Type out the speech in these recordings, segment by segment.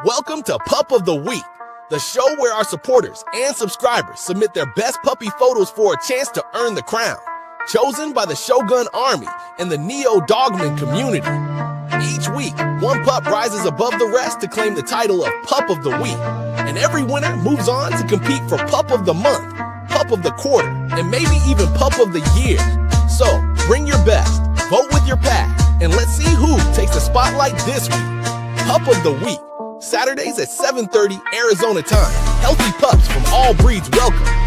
Welcome to Pup of the Week, the show where our supporters and subscribers submit their best puppy photos for a chance to earn the crown, chosen by the Shogun Army and the Neo Dogman community. Each week, one pup rises above the rest to claim the title of Pup of the Week, and every winner moves on to compete for Pup of the Month, Pup of the Quarter, and maybe even Pup of the Year. So, bring your best, vote with your pack, and let's see who takes the spotlight this week. Pup of the Week, Saturdays at 7:30 Arizona time. Healthy pups from all breeds welcome.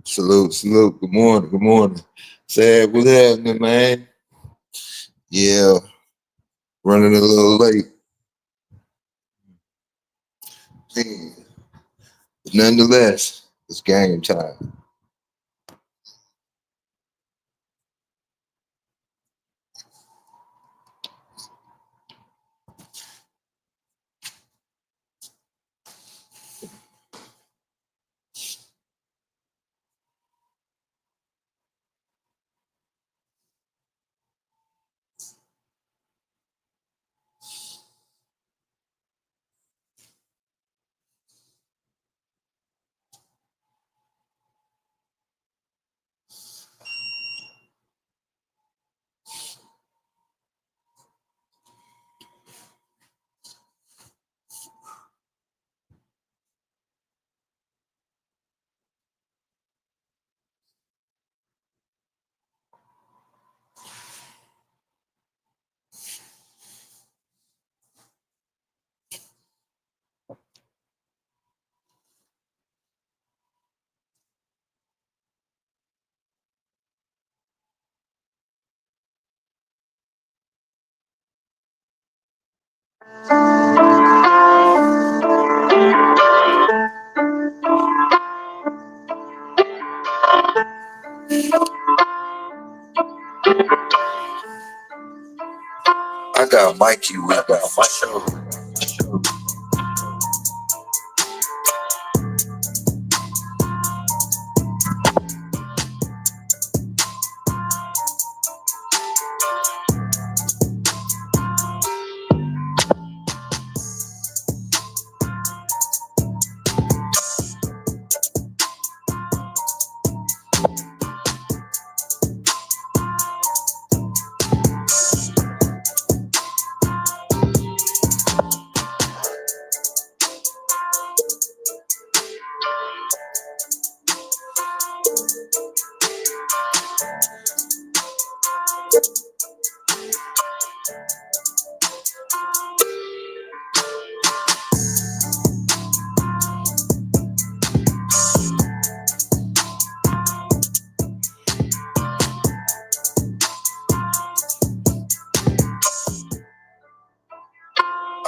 Salute, salute. Good morning, good morning. Sad, what's happening, man? Yeah, running a little late. Man, but nonetheless, it's game time. I got Mikey with me for sure.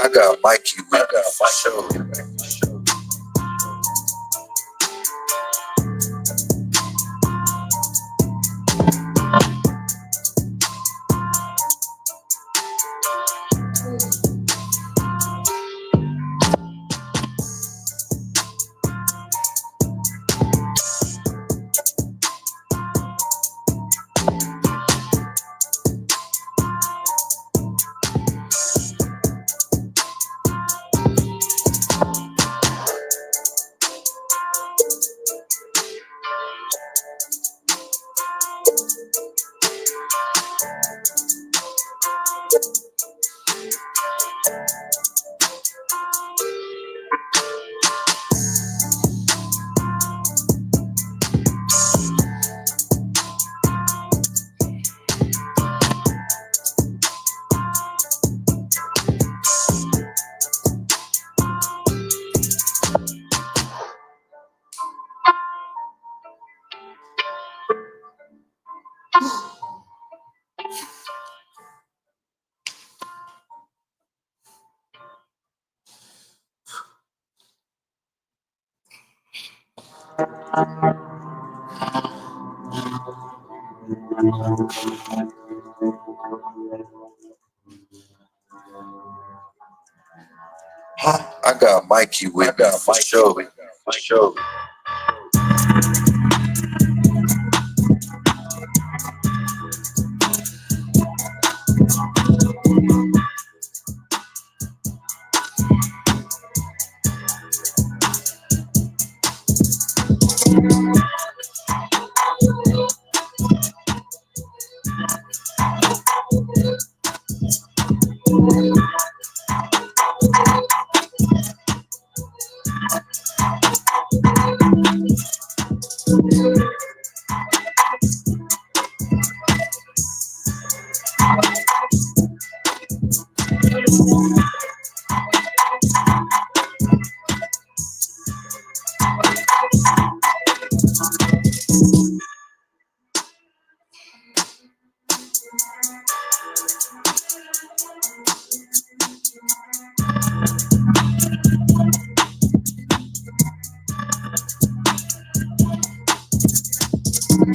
I got Mikey with me for sure. I got Mikey with me for sure. For sure. I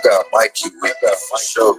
got Mikey with that for sure.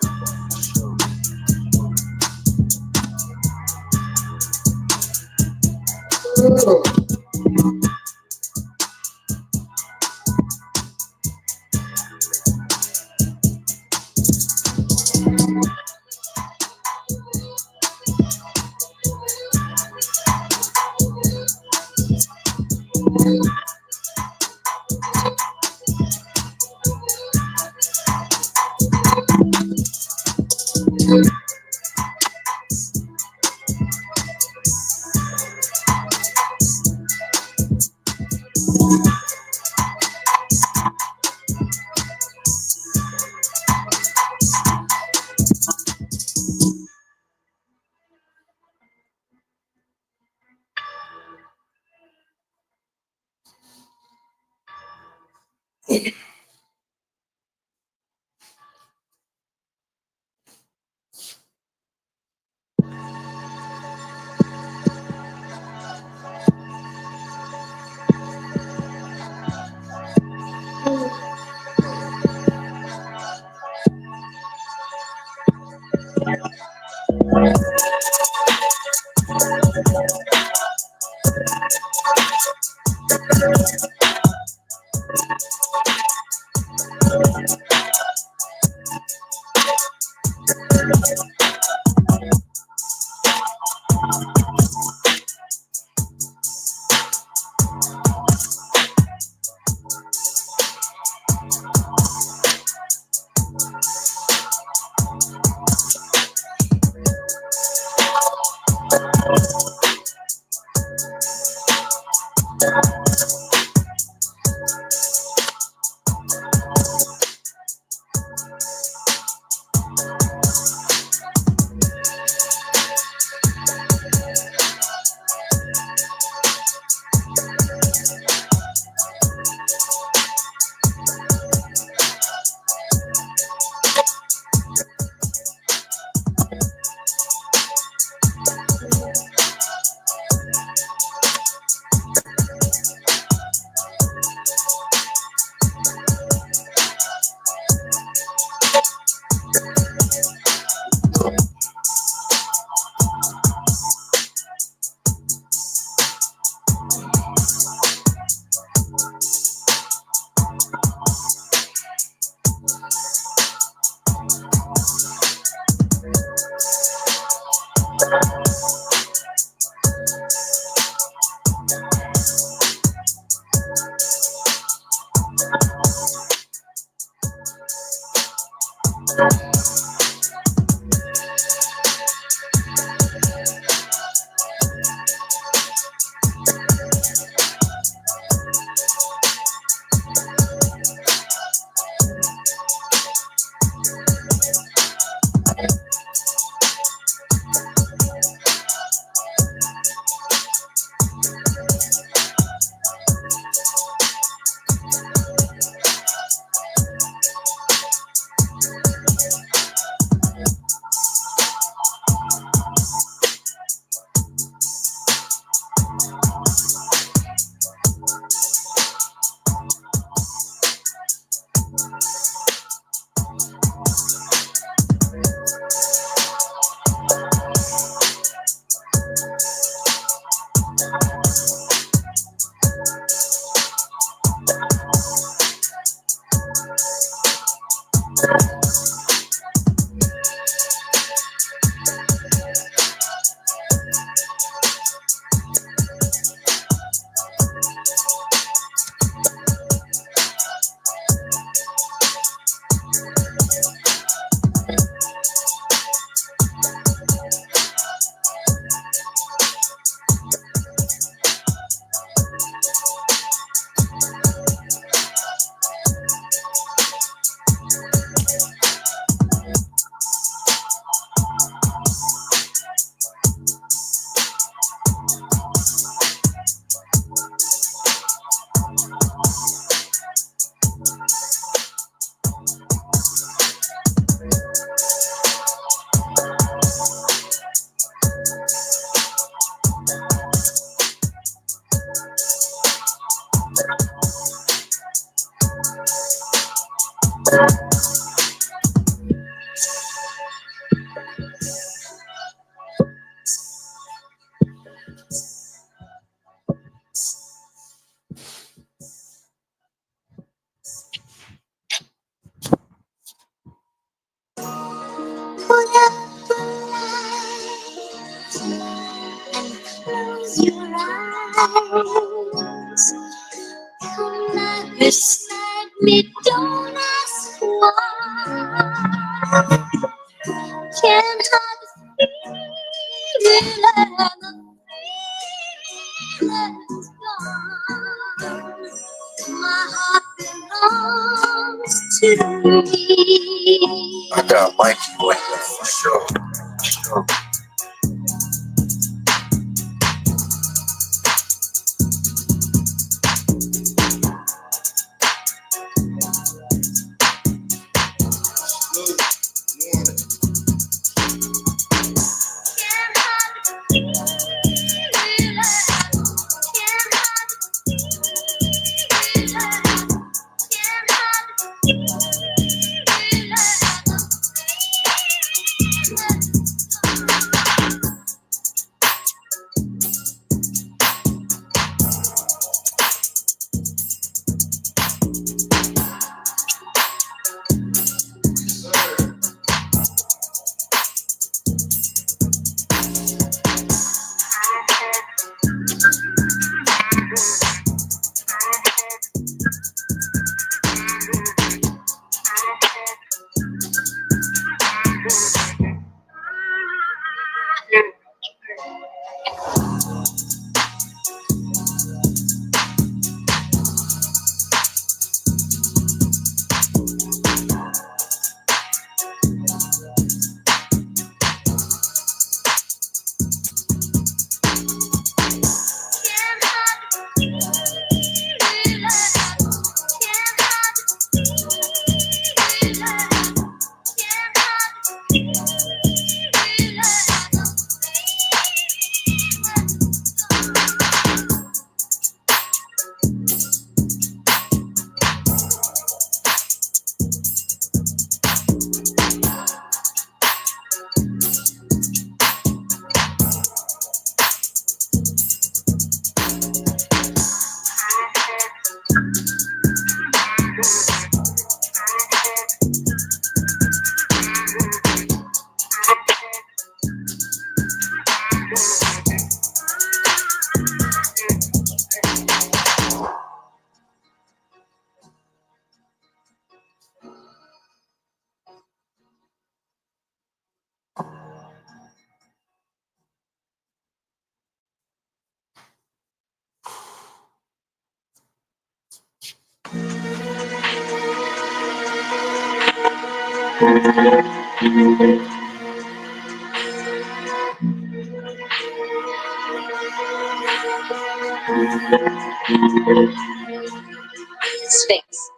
Close your eyes. Come lie beside me, don't ask why. Can't hide the feeling, and the feeling's gone. My heart belongs to me. I got Mikey boy for sure. Sphinx.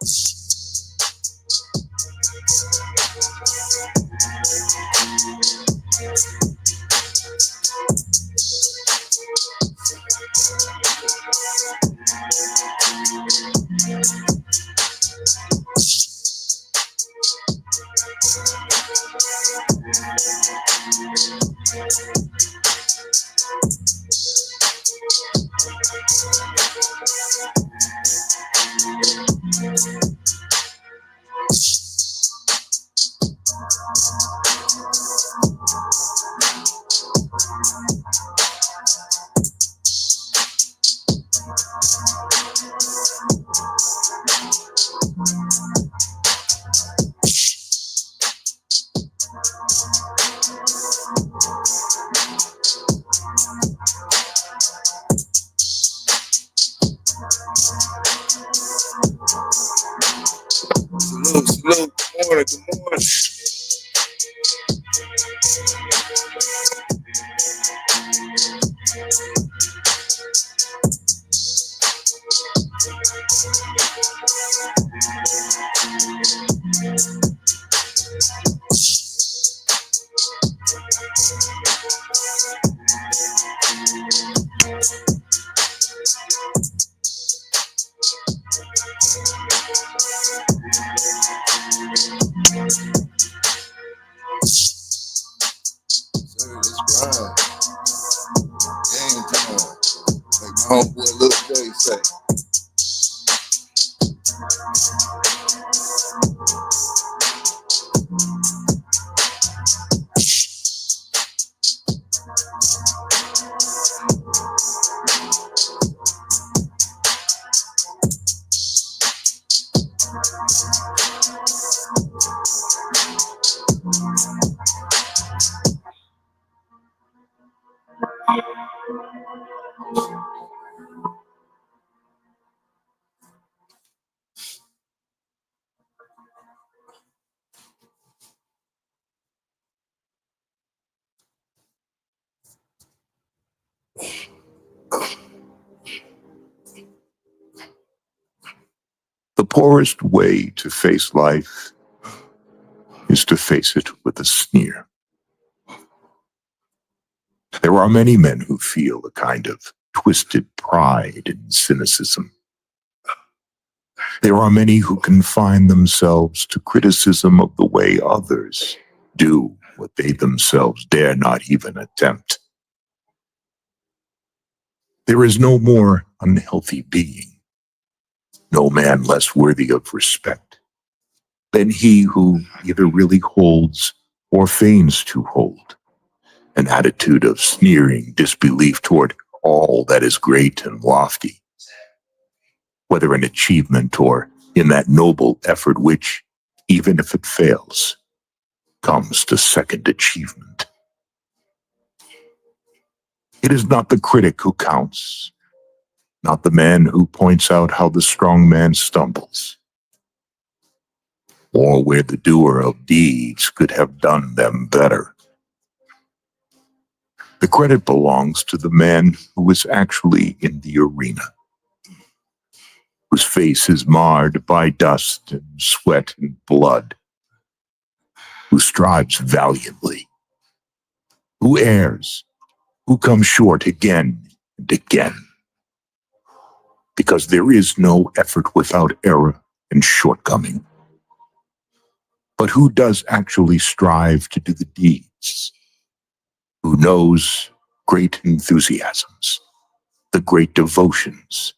Salute. Good morning. Good morning. What you say? The poorest way to face life is to face it with a sneer. There are many men who feel a kind of twisted pride and cynicism. There are many who confine themselves to criticism of the way others do what they themselves dare not even attempt. There is no more unhealthy being, no man less worthy of respect than he who either really holds or feigns to hold an attitude of sneering disbelief toward all that is great and lofty, whether in achievement or in that noble effort which, even if it fails, comes to second achievement. It is not the critic who counts, not the man who points out how the strong man stumbles, or where the doer of deeds could have done them better. The credit belongs to the man who is actually in the arena, whose face is marred by dust and sweat and blood, who strives valiantly, who errs, who comes short again and again, because there is no effort without error and shortcoming. But who does actually strive to do the deeds, who knows great enthusiasms, the great devotions,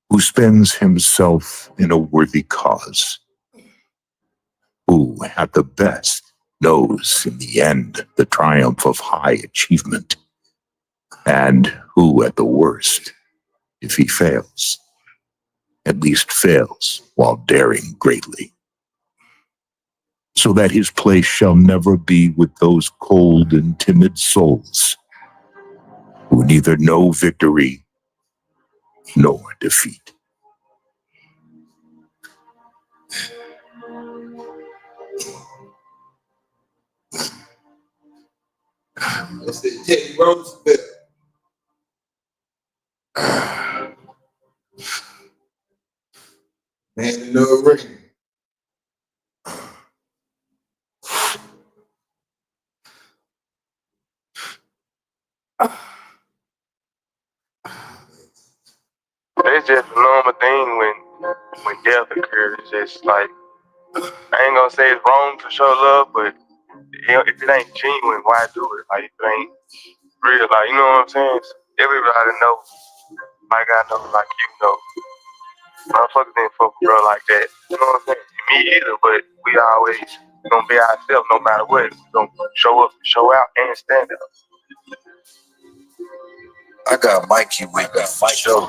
who spends himself in a worthy cause, who at the best knows in the end the triumph of high achievement, and who at the worst, if he fails, at least fails while daring greatly, so that his place shall never be with those cold and timid souls who neither know victory nor defeat. That's the Teddy Roosevelt. Man in the ring. It's just a normal thing when death occurs. It's just like, I ain't gonna say it's wrong to show love, but if it ain't genuine, why do it? Like, if it ain't real, like, you know what I'm saying? Everybody know, like I know, like you know, motherfuckers didn't fuck a girl like that. You know what I'm saying? Me either, but we always gonna be ourselves no matter what. We gonna show up, show out, and stand up. I got Mikey with me for sure.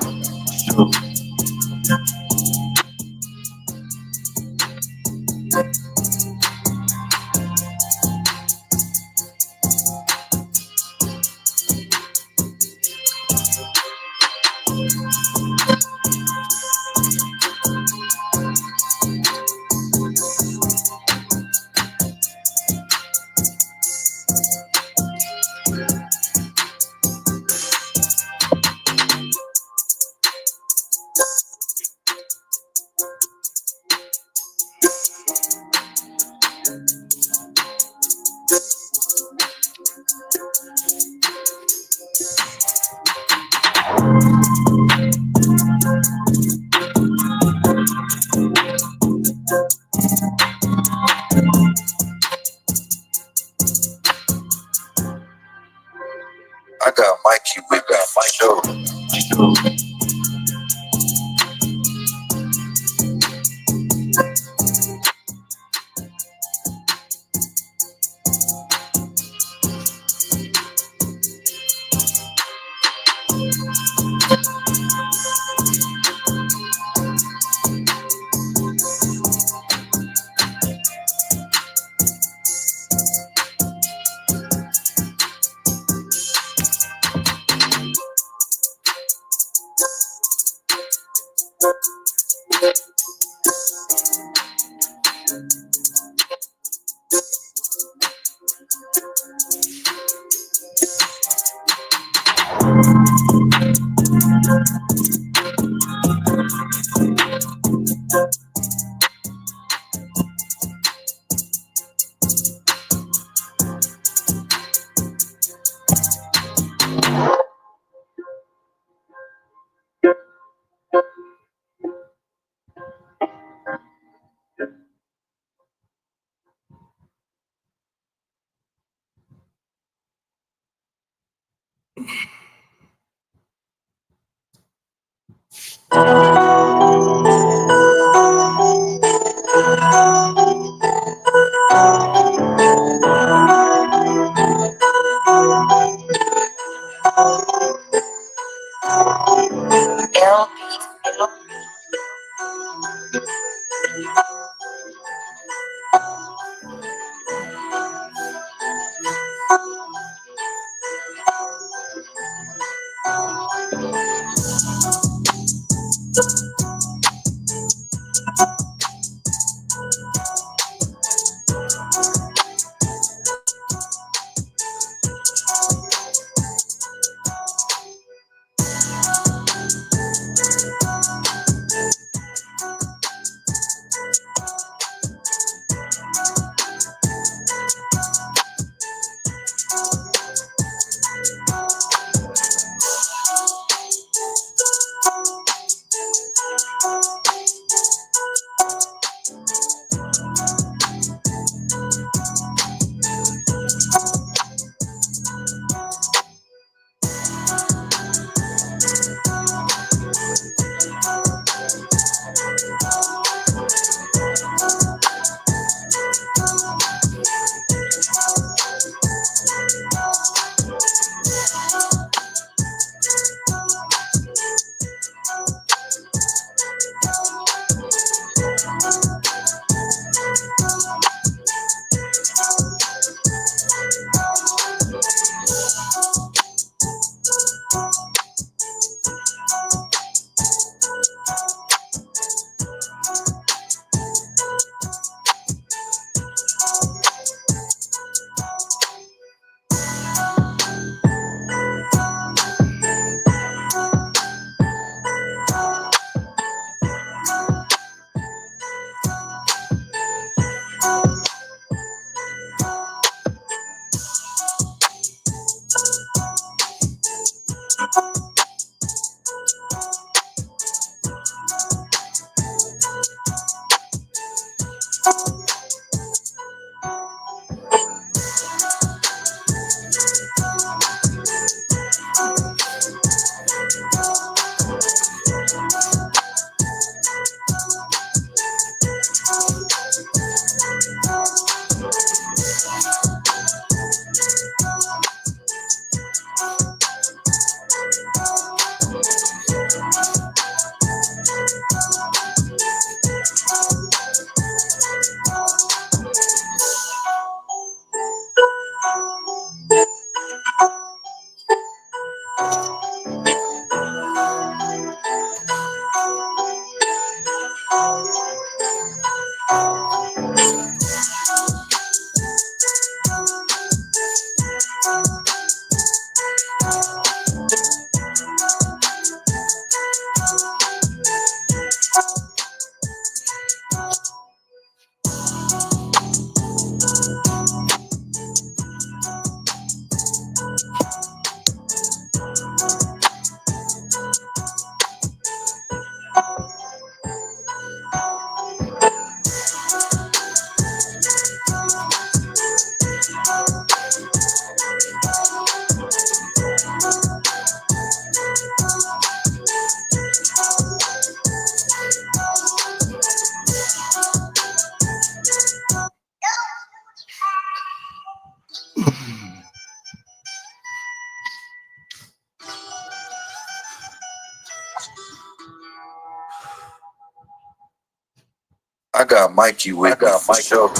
I got Mikey with me for sure.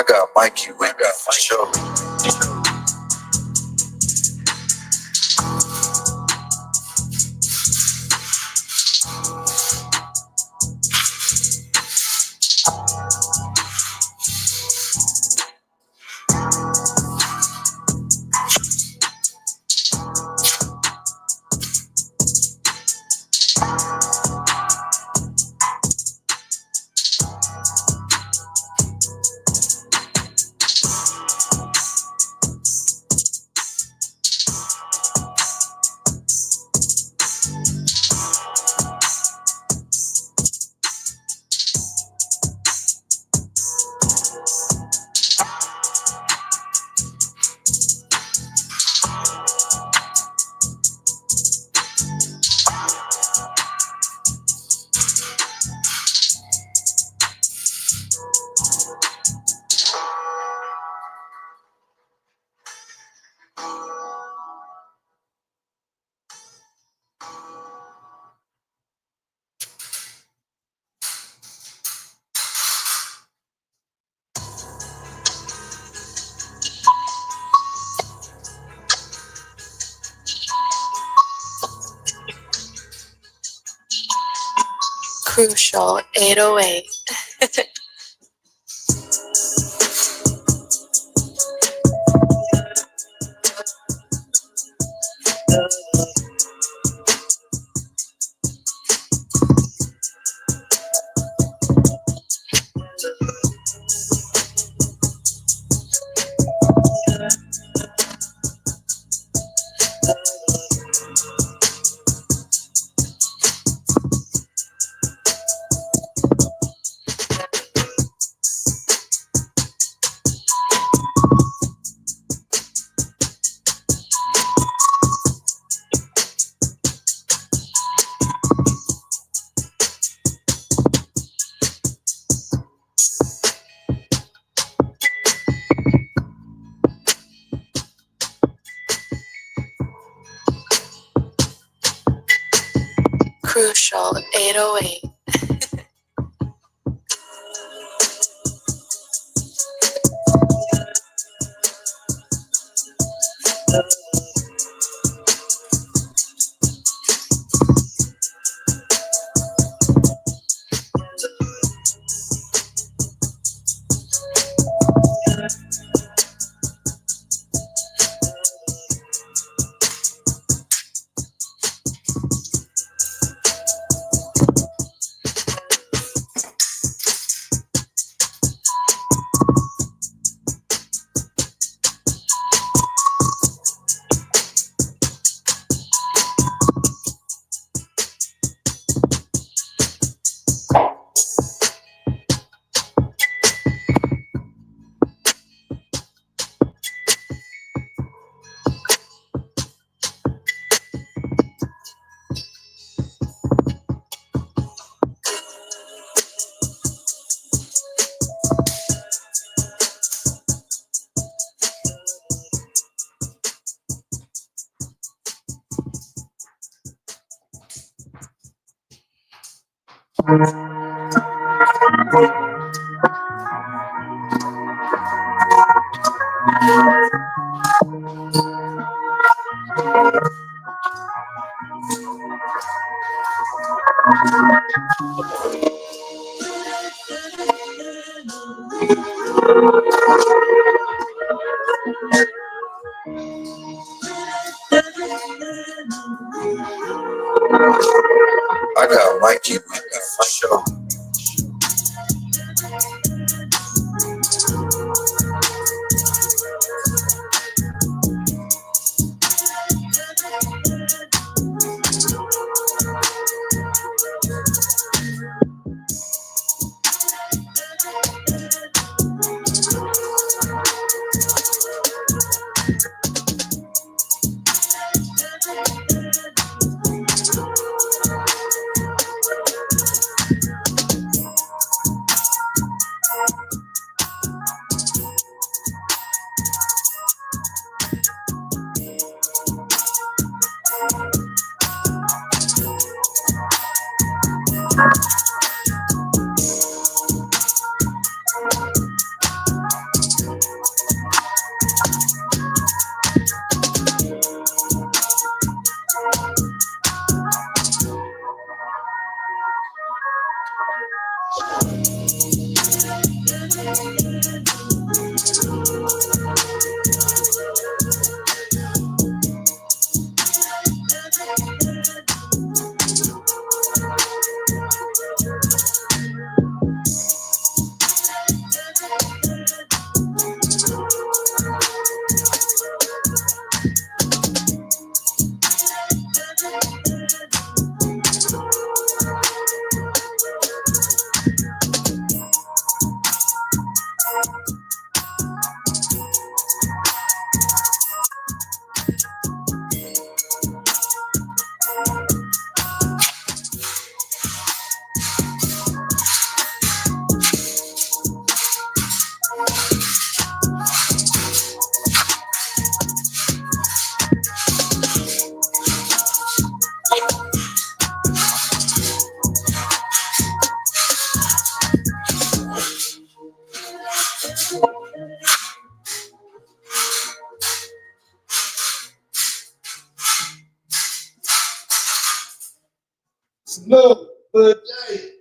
got Mikey with me for sure. Crucial 808. Crucial 808. I got Mikey with me for sure. Another good day.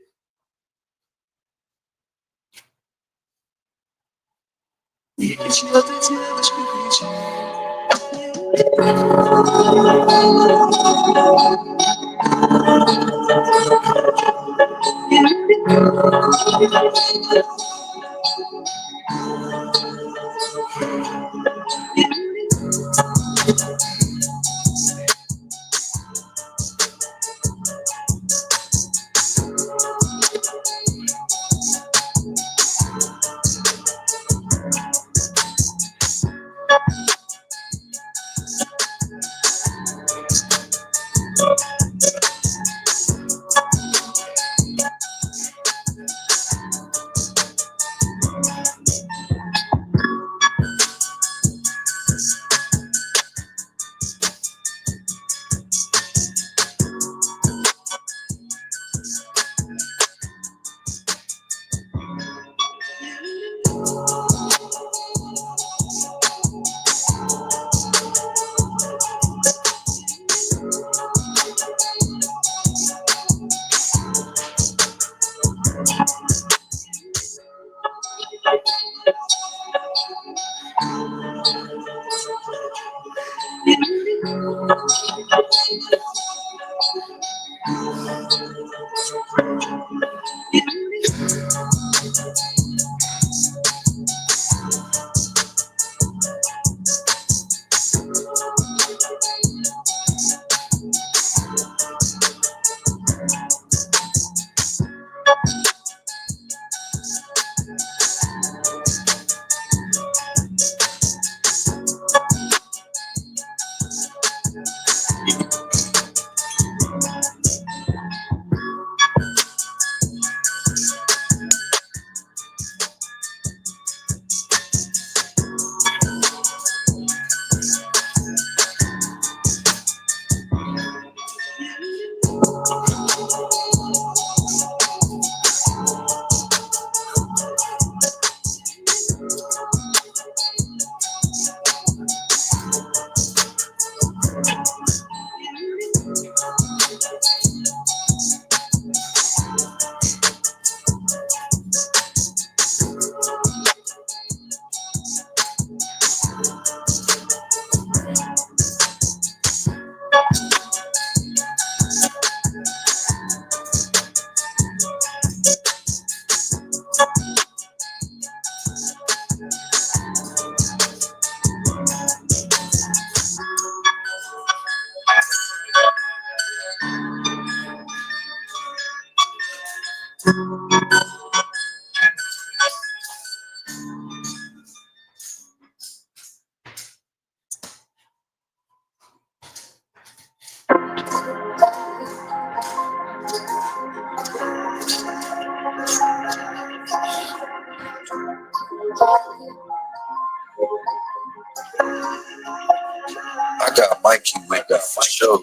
I got Mikey with that for sure.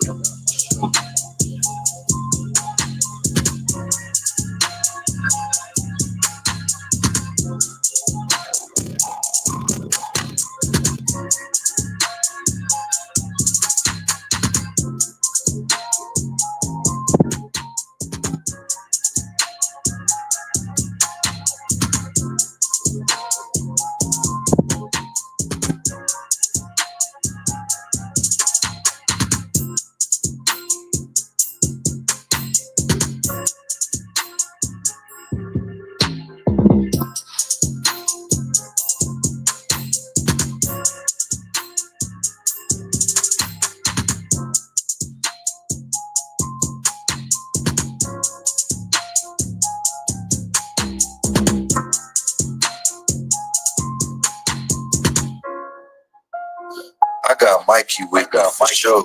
I got Mikey with me for sure.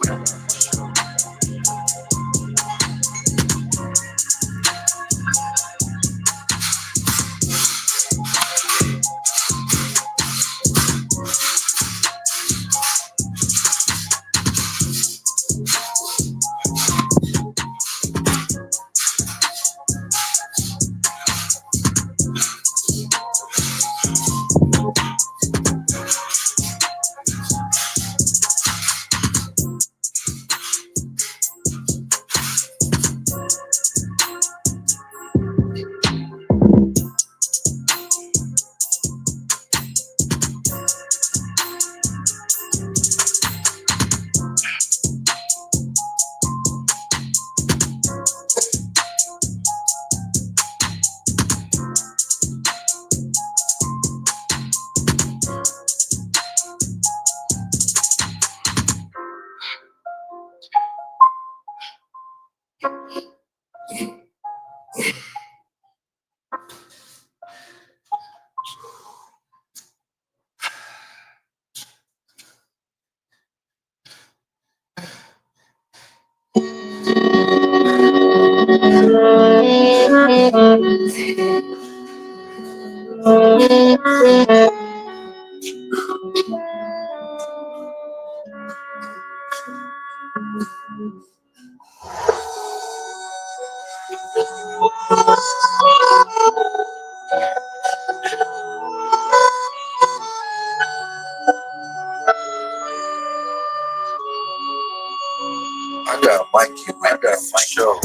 I got Mikey with me for sure.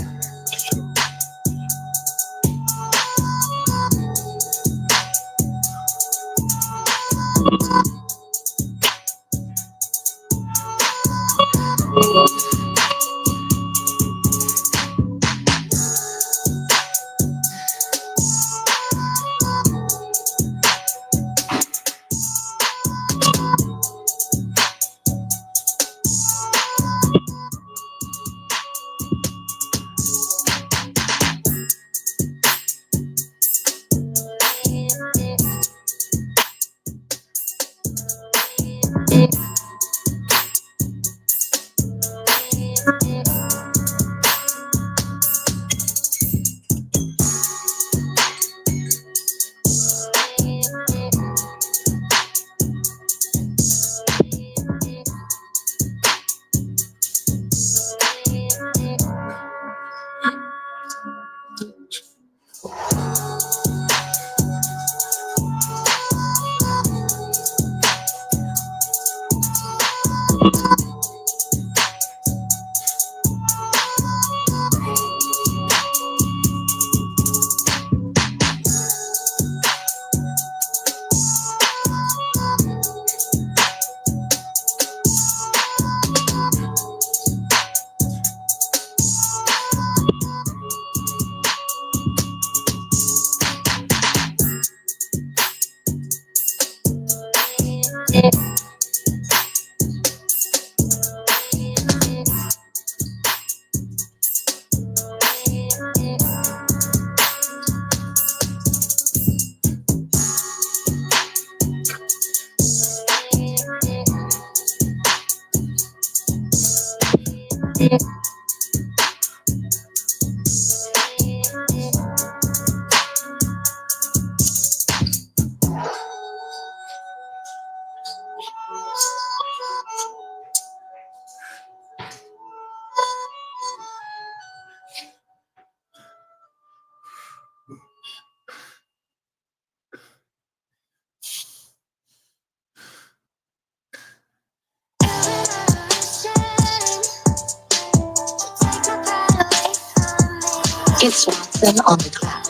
It's Watson on the cloud.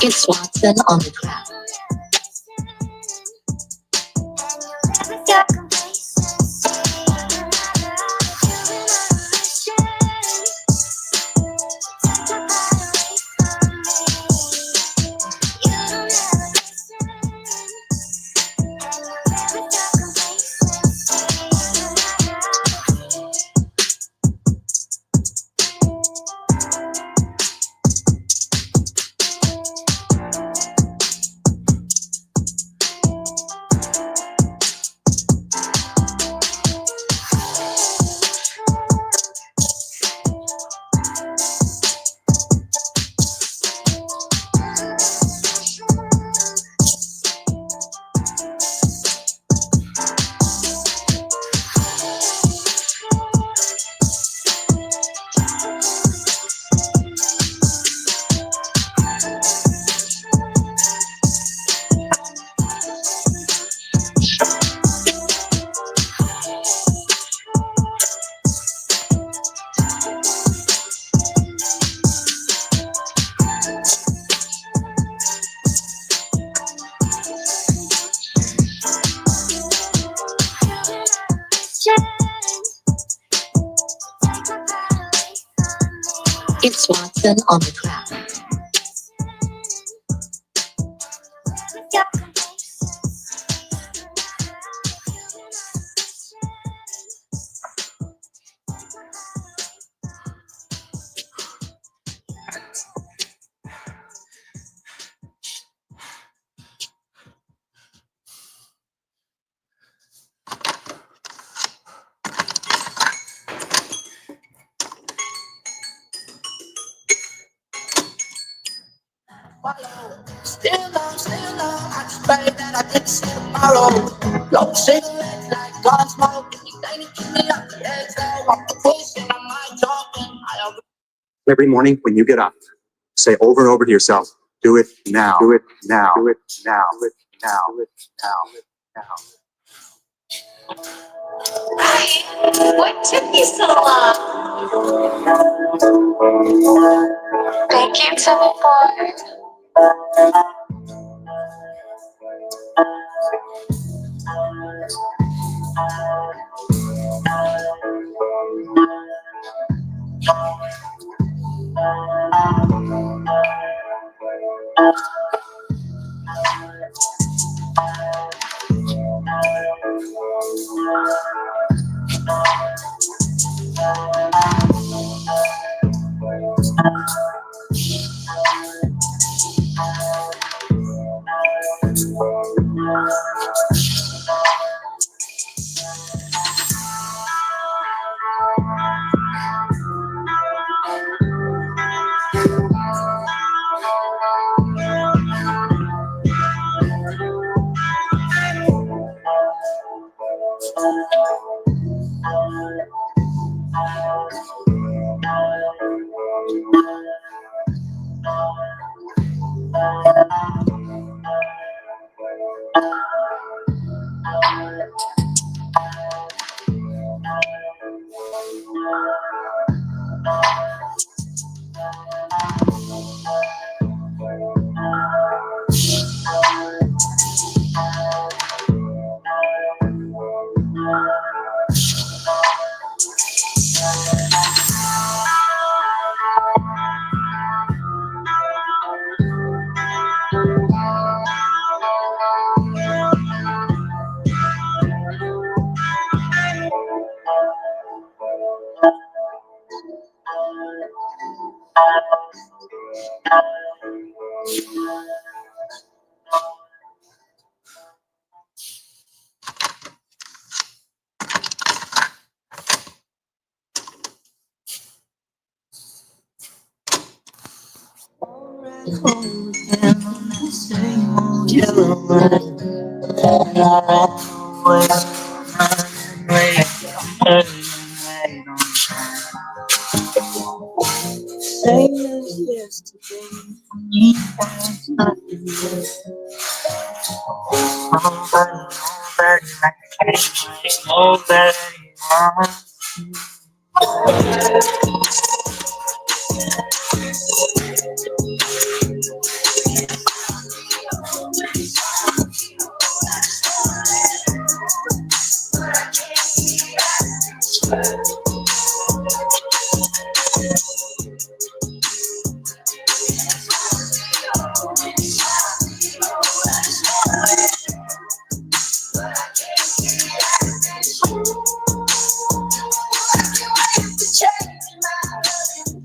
It's Watson on the track. It's Watson on the track. Still low, I just pray that I didn't see tomorrow. Blow a cigarette like gun smoke. Anything to keep me up the edge, though. I'm pushing, I'm not talking. Every morning when you get up, say over and over to yourself, do it now, do it now, do it now, do it now, do it now, do it now. What took you so long? Thank you, Timmy Boy.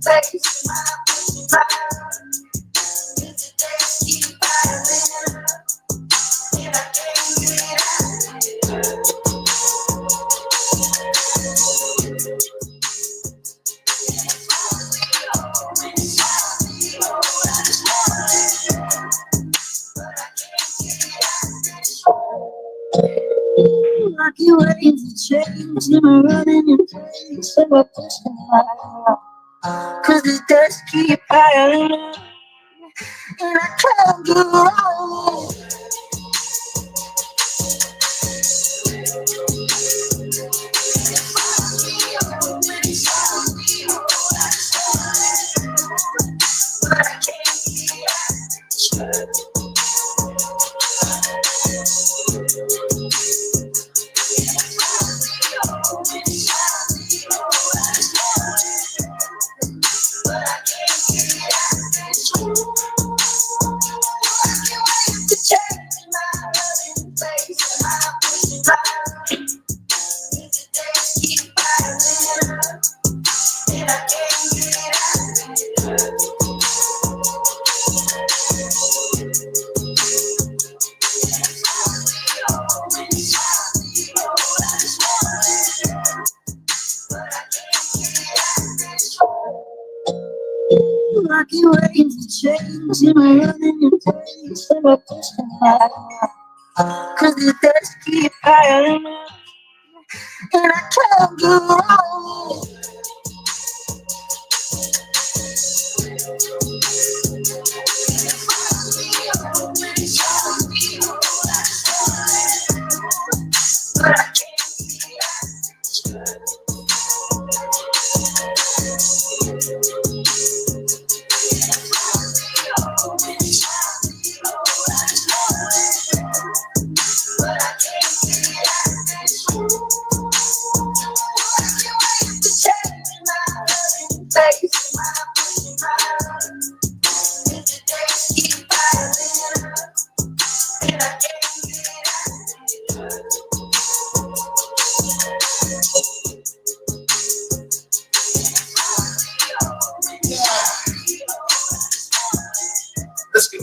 Like you waiting to change, never running in place, so I push the line. Cause the dust keep piling up, and I can't get out. Like you waiting to change, never running in place, so I push the line. Cause the dust keep piling up, and I can't get out. Let's go.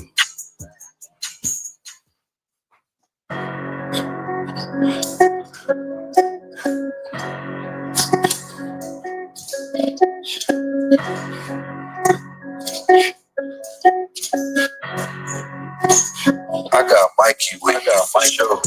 I got Mikey with me for sure.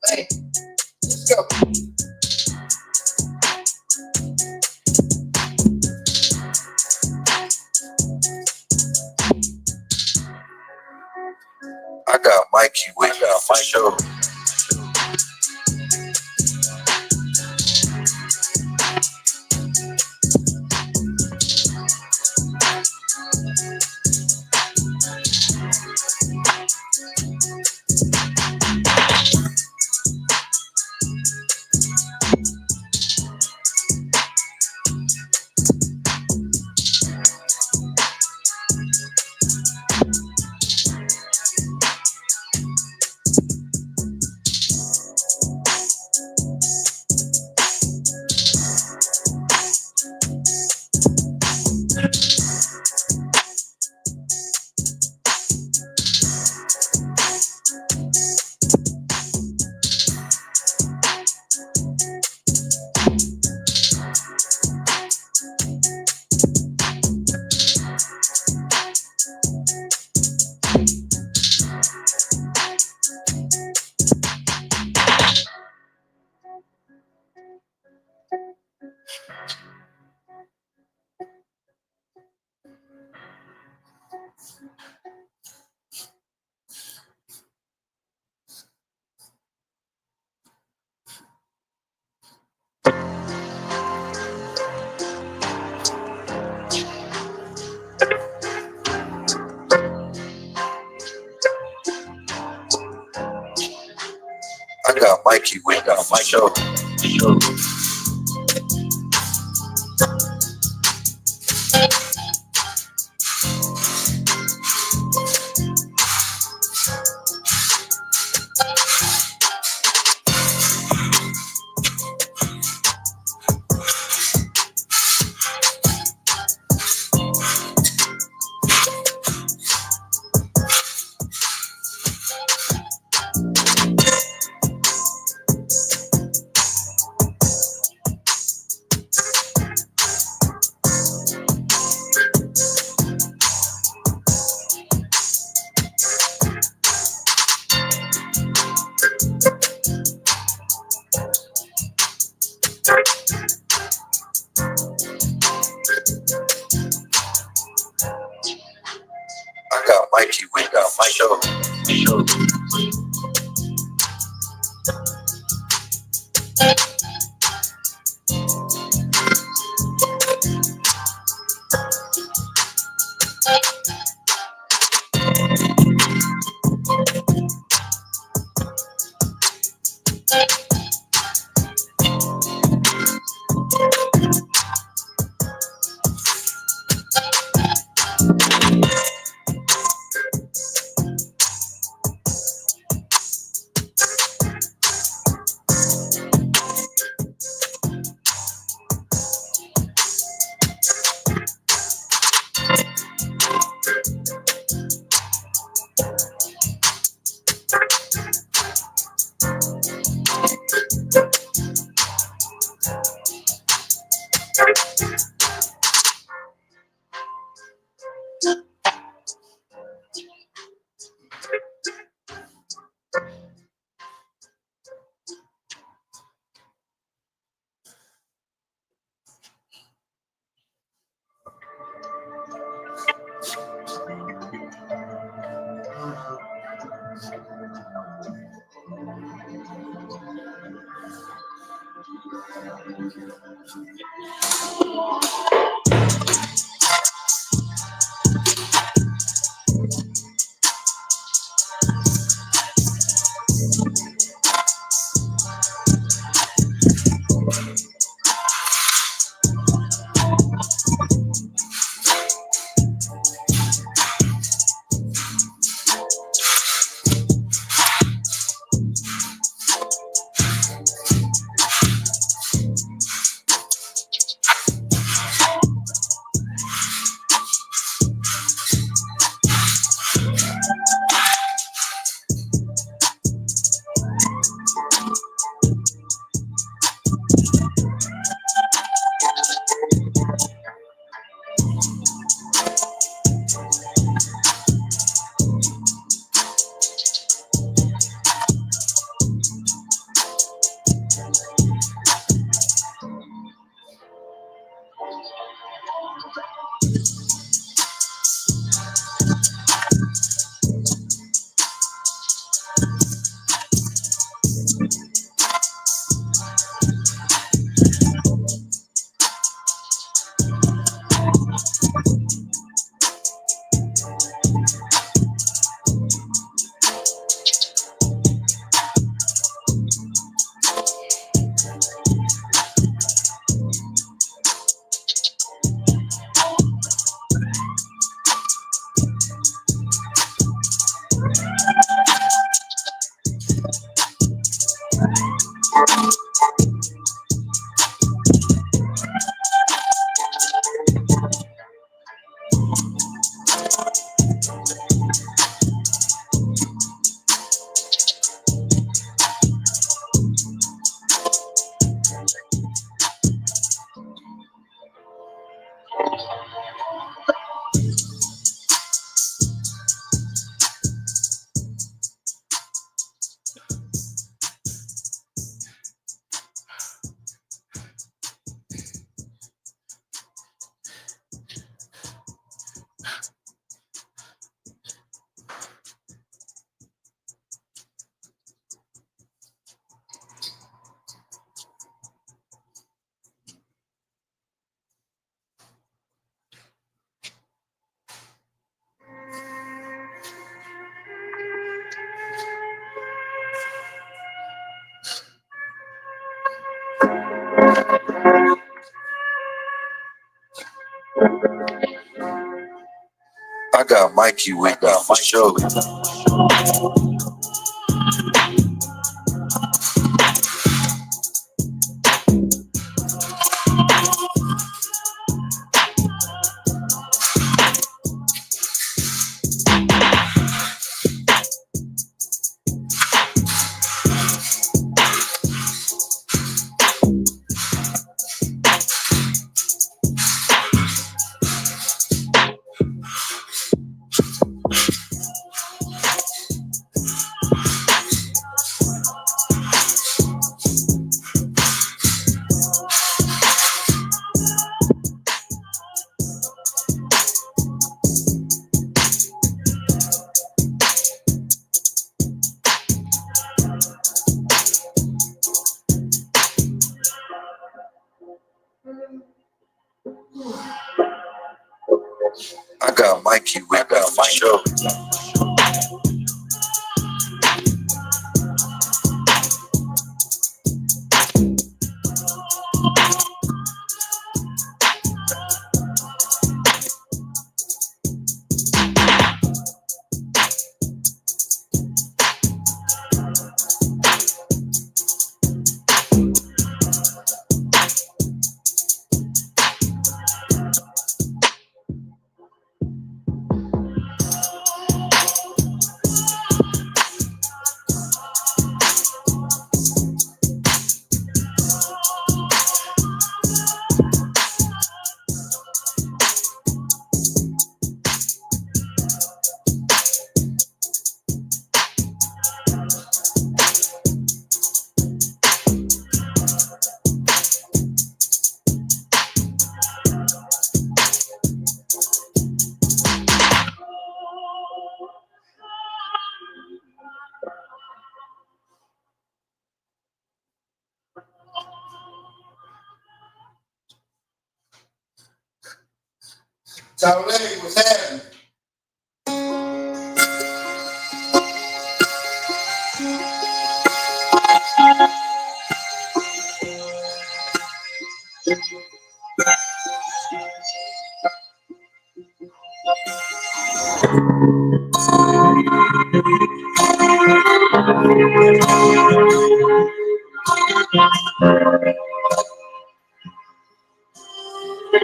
Hey, let's go. I got Mikey with me for sure. Mikey with the mic show. I got Mikey with the mic show. I got Mikey with that for sure. I got Mikey with that for sure. Tell lady what's happening.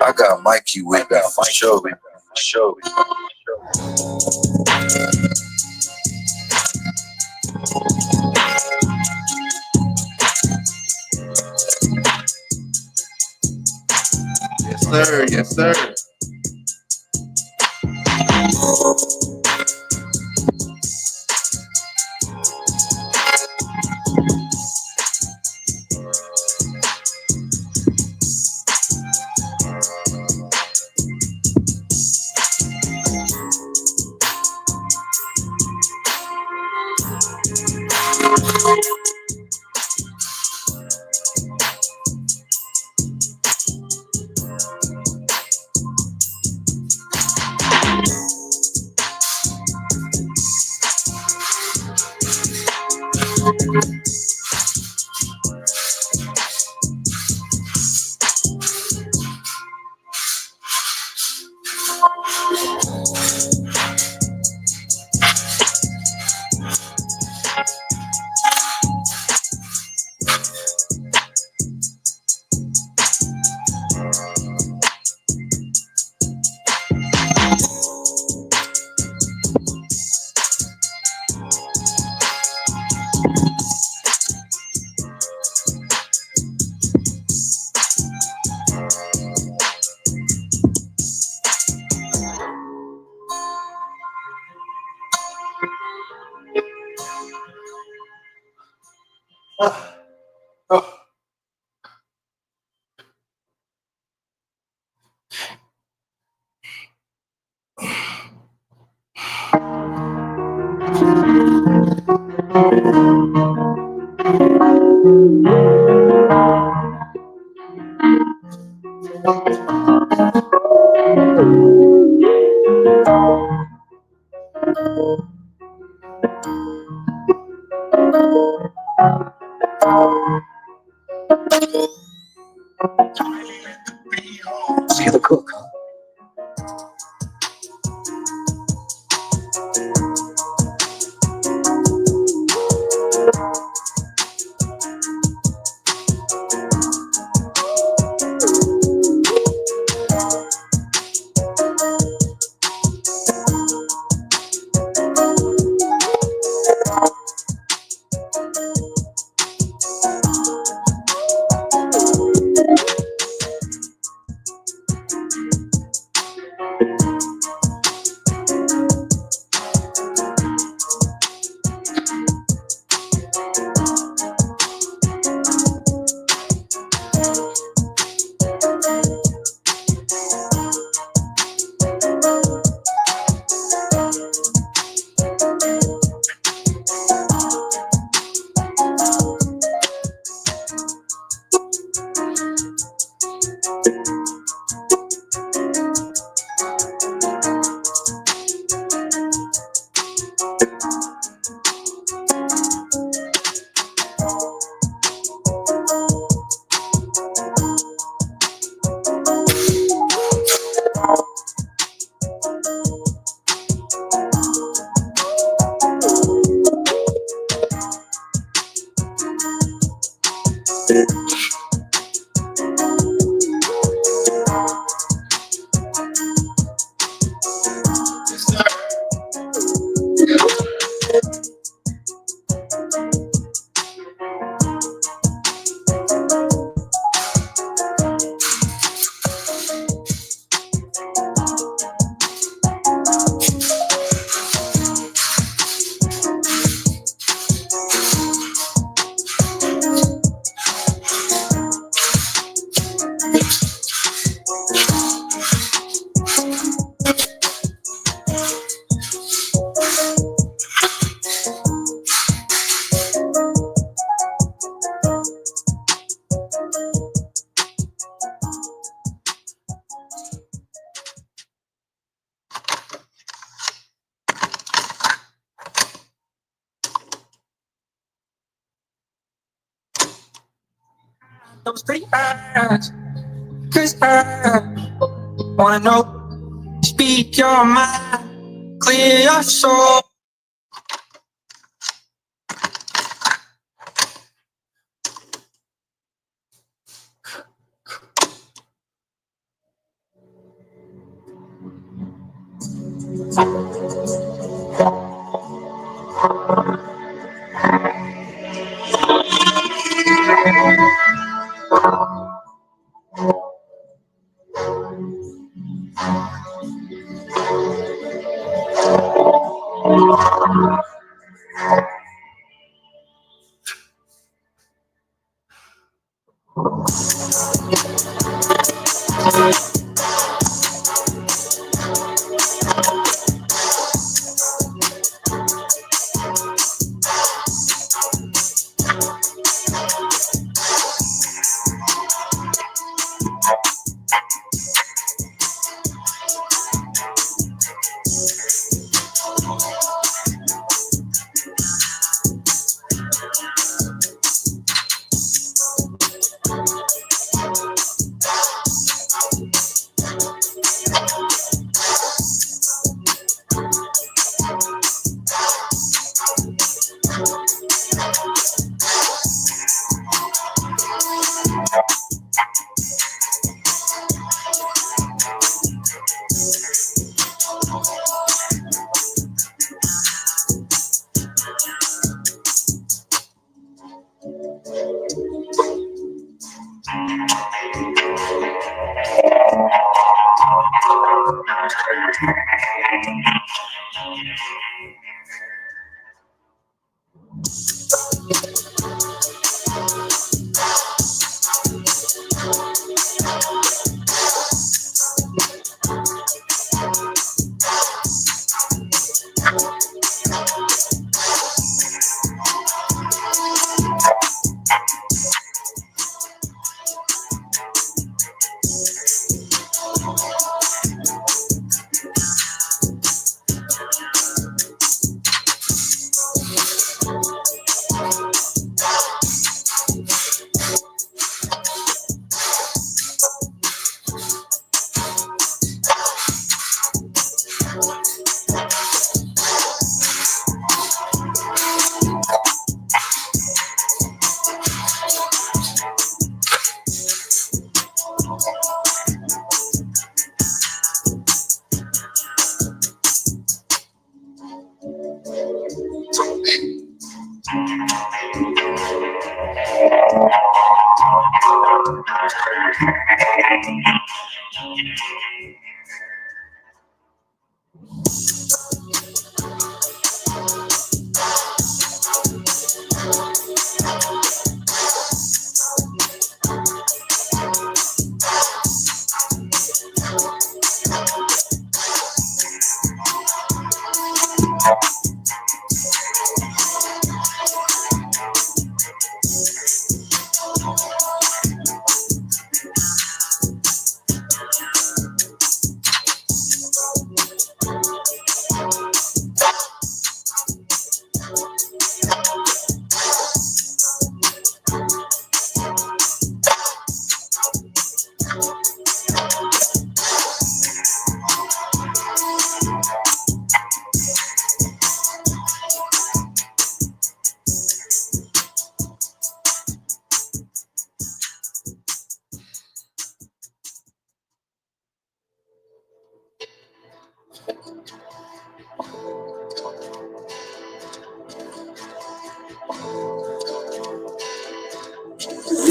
I got Mikey with that for sure. Yes, sir. Yes, sir. See the cook, huh? Those pretty eyes, 'cause I wanna know, speak your mind, clear your soul.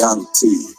Young T.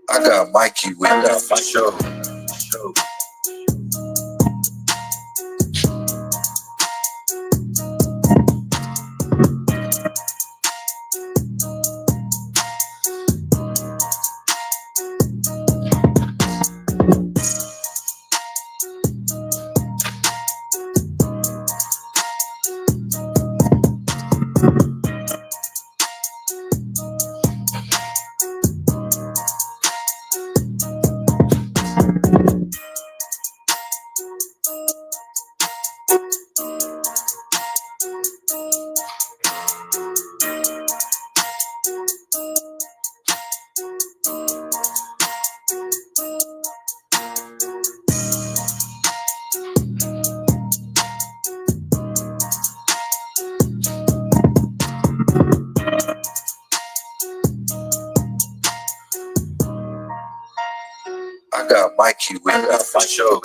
I got Mikey with that for sure. I got Mikey with that for sure.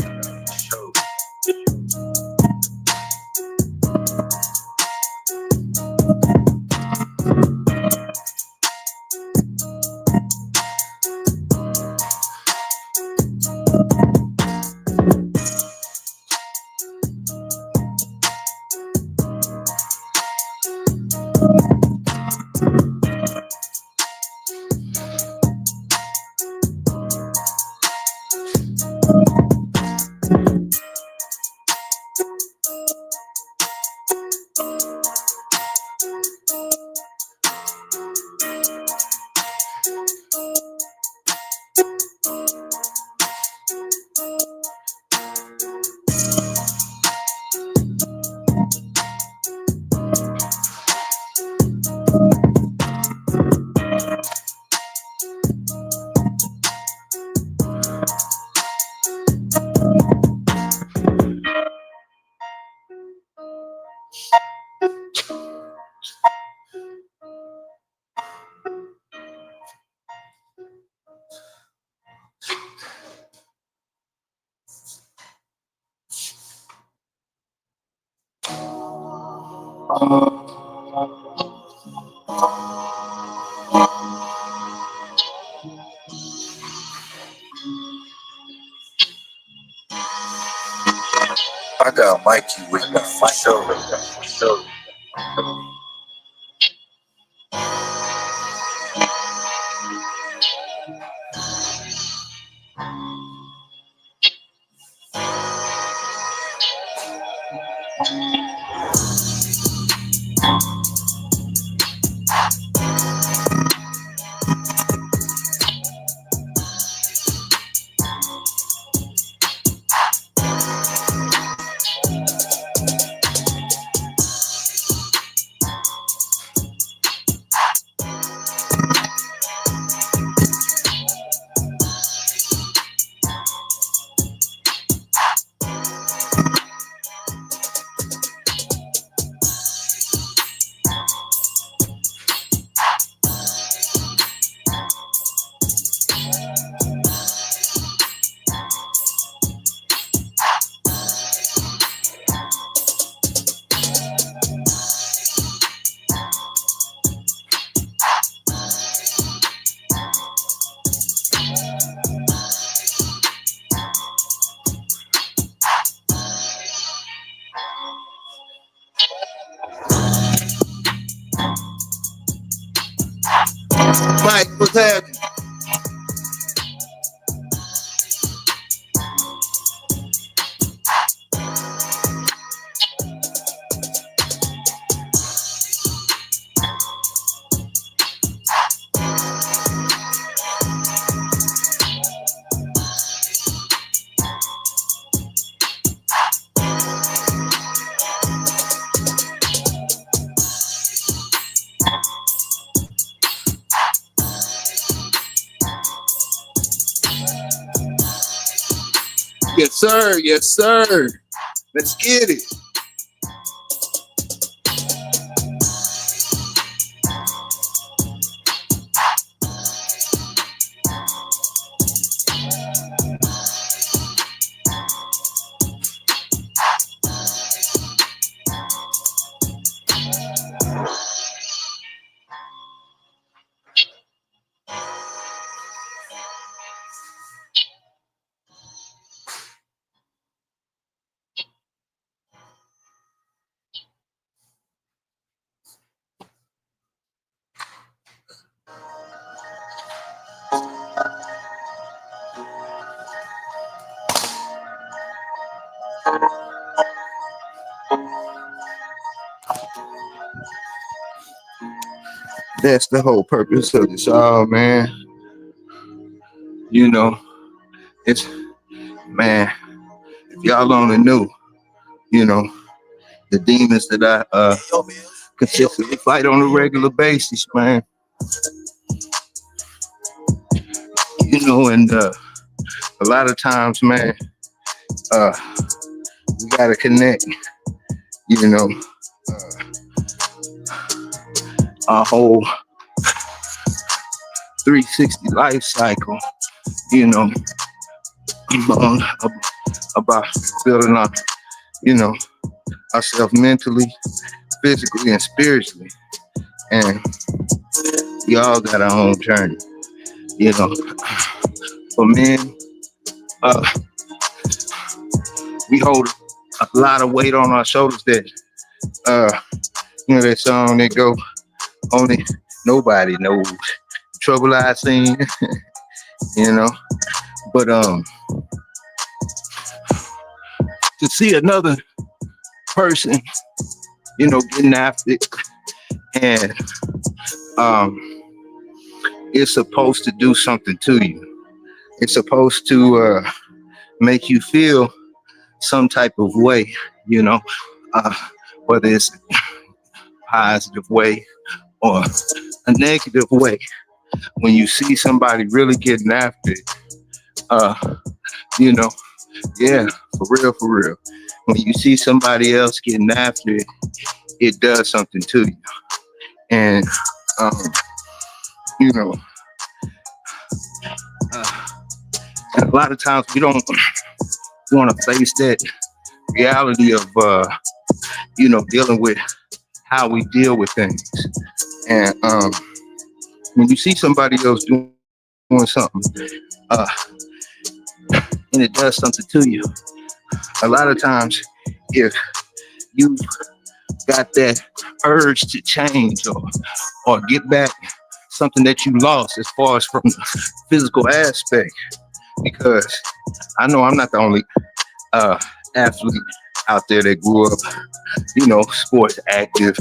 I got Mikey with that for sure. Mike, what's happening? Yes, sir. Yes, sir. Let's get it. That's the whole purpose of this all, man. You know, it's, man, if y'all only knew, you know, the demons that I consistently fight on a regular basis, man. You know, and a lot of times, man, we gotta connect, you know, our whole 360 life cycle, you know, about building our, you know, ourselves mentally, physically, and spiritually. And we all got our own journey, you know. For men, we hold a lot of weight on our shoulders that, you know, that song that go, only nobody knows trouble I seen, you know. But to see another person, you know, getting after it, and it's supposed to do something to you. It's supposed to make you feel some type of way, you know, whether it's a positive way or a negative way. When you see somebody really getting after it, you know, yeah, for real. When you see somebody else getting after it, it does something to you. And, you know, a lot of times we don't want to face that reality of, you know, dealing with how we deal with things. And when you see somebody else doing something, and it does something to you, a lot of times, if you've got that urge to change or get back something that you lost as far as from the physical aspect, because I know I'm not the only athlete out there that grew up, you know, sports active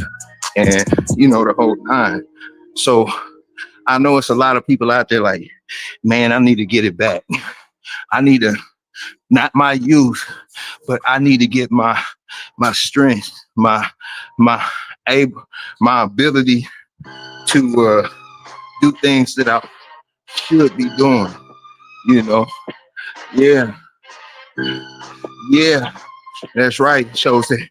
and, you know, the whole time. So I know it's a lot of people out there like, man, I need to get it back. I need to, not my youth, but I need to get my strength, my ability to do things that I should be doing, you know. Yeah, that's right. It shows that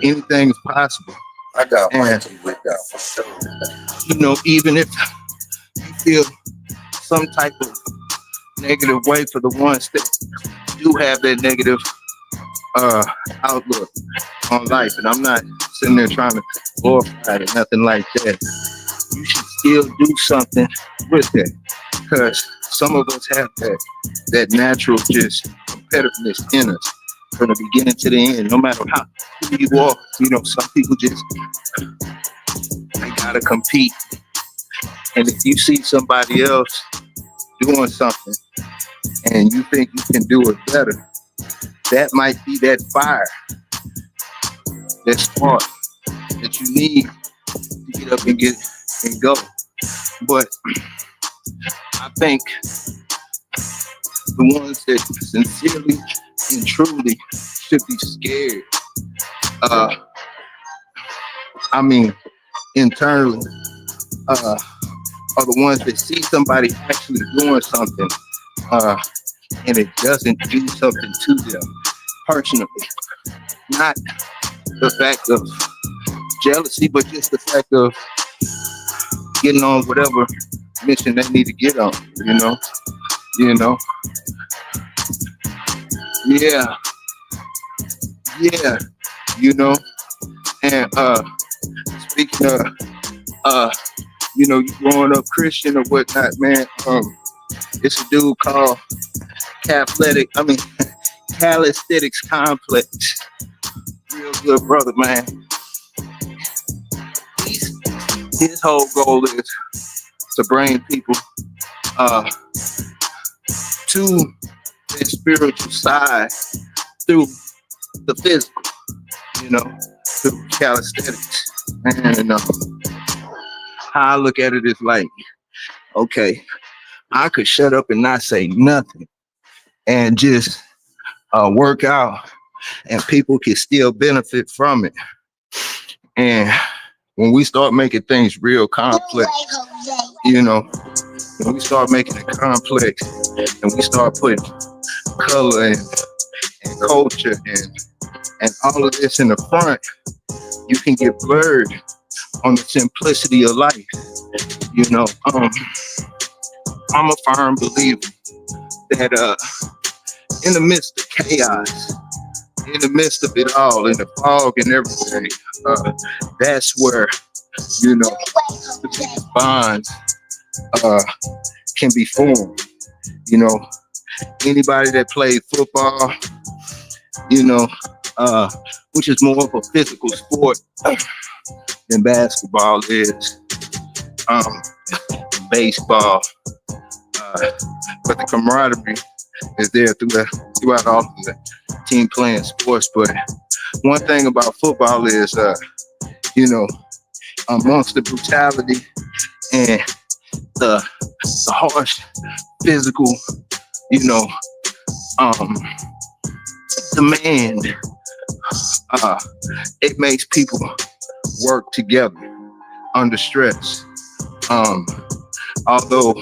anything is possible. I got Mikey with that for sure. You know, even if you feel some type of negative way for the ones that do have that negative outlook on life, and I'm not sitting there trying to glorify it, nothing like that. You should still do something with it, because some of us have that natural just competitiveness in us from the beginning to the end. No matter how you are, you know, some people just, they gotta compete. And if you see somebody else doing something and you think you can do it better, that might be that fire, that spark that you need to get up and go. But I think the ones that sincerely and truly should be scared, I mean, internally, are the ones that see somebody actually doing something, and it doesn't do something to them personally. Not the fact of jealousy, but just the fact of getting on whatever mission they need to get on, you know? Yeah. Yeah. You know? And speaking of you growing up Christian or whatnot, man, it's a dude called Calisthenics Complex. Real good brother, man. His whole goal is to bring people to their spiritual side through the physical, through calisthenics. And how I look at it is like, okay, I could shut up and not say nothing and just work out, and people can still benefit from it. And when we start making things real complex, when we start making it complex and we start putting color and culture and all of this in the front, you can get blurred on the simplicity of life. I'm a firm believer that in the midst of chaos, in the midst of it all, in the fog and everything, that's where, the bonds can be formed. Anybody that played football, which is more of a physical sport than basketball is, baseball, but the camaraderie is there throughout all of the team playing sports. But one thing about football is, amongst the brutality and the harsh physical, demand, it makes people work together under stress. Although,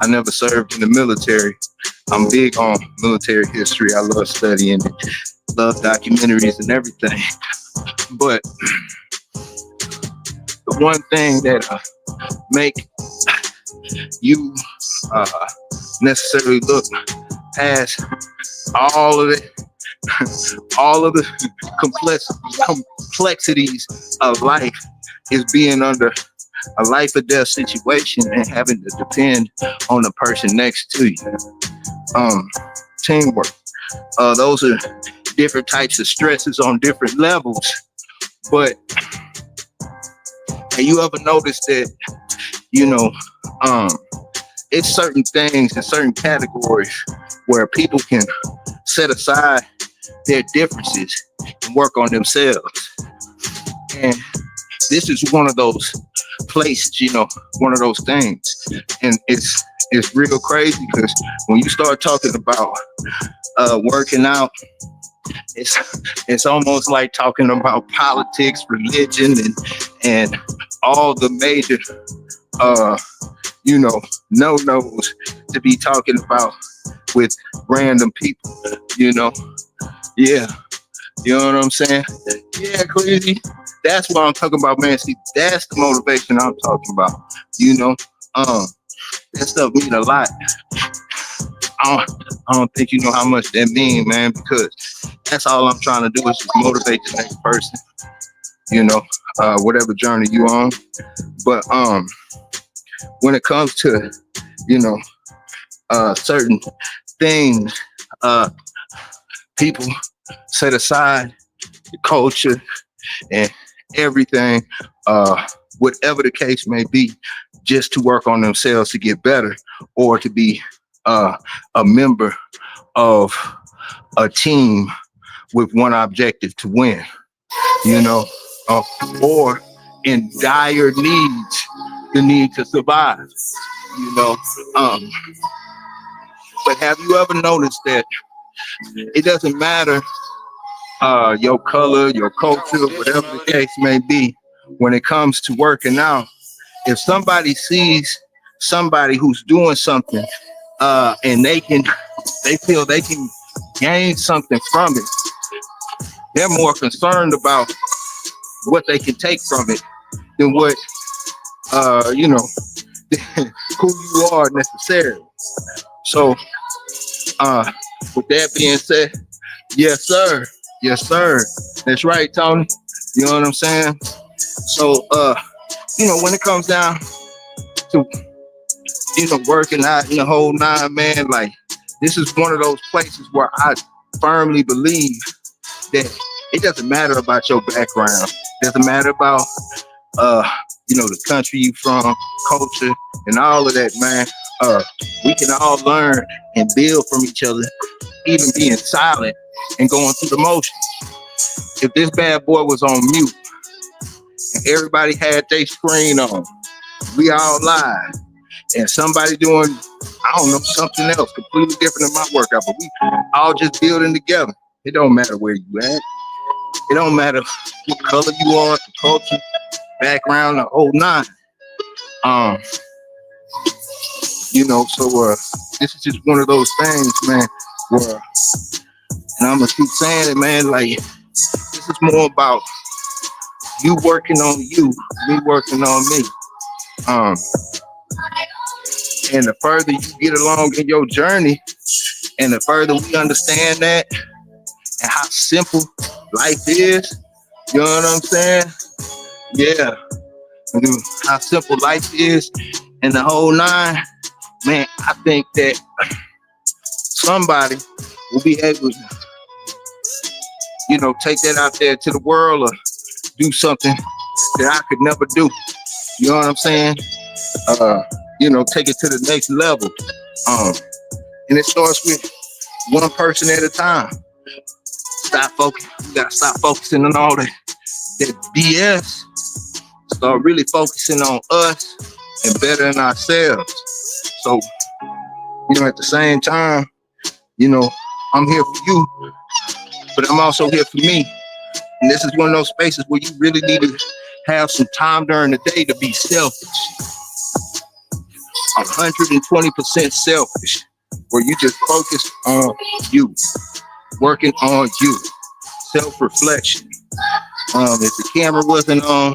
I never served in the military, I'm big on military history. I love studying it, love documentaries and everything. But the one thing that make you necessarily look past all of it, all of the complexities of life is being under a life or death situation and having to depend on the person next to you. Teamwork. Those are different types of stresses on different levels. But have you ever noticed that, it's certain things in certain categories where people can set aside their differences and work on themselves. And this is one of those places, one of those things. And it's real crazy because when you start talking about working out, it's almost like talking about politics, religion, and all the major no-nos to be talking about with random people, Yeah. You know what I'm saying? Yeah, crazy. That's what I'm talking about, man. See, that's the motivation I'm talking about. That stuff mean a lot. I don't think you know how much that mean, man, because that's all I'm trying to do is just motivate the next person, whatever journey you on. But when it comes to, certain things, people set aside the culture and everything, whatever the case may be, just to work on themselves to get better or to be a member of a team with one objective to win, or in dire needs, the need to survive, But have you ever noticed that it doesn't matter your color, your culture, whatever the case may be, when it comes to working out, if somebody sees somebody who's doing something and they feel they can gain something from it. They're more concerned about what they can take from it than what you know, who you are necessarily. So with that being said, yes sir, that's right, Tony. You know what I'm saying? So you know, when it comes down to, you know, working out in the whole nine, man, like, this is one of those places where I firmly believe that it doesn't matter about your background. It doesn't matter about you know, the country you from, culture, and all of that, man. We can all learn and build from each other, even being silent and going through the motions. If this bad boy was on mute and everybody had their screen on, we all live, and somebody doing, I don't know, something else completely different than my workout, but we all just building together. It don't matter where you at. It don't matter what color you are, the culture, background, the whole nine. You know, so this is just one of those things, man, where, and I'm gonna keep saying it, man, like, this is more about you working on you, me working on me. And the further you get along in your journey, and the further we understand that, and how simple life is, you know what I'm saying? Yeah. How simple life is, and the whole nine, man, I think that somebody will be able to, you know, take that out there to the world or do something that I could never do. You know what I'm saying? You know, take it to the next level. And it starts with one person at a time. Stop focusing. You gotta stop focusing on all that BS. Start really focusing on us and bettering ourselves. So, you know, at the same time, you know, I'm here for you, but I'm also here for me. And this is one of those spaces where you really need to have some time during the day to be selfish. 120% selfish, where you just focus on you, working on you, self-reflection. If the camera wasn't on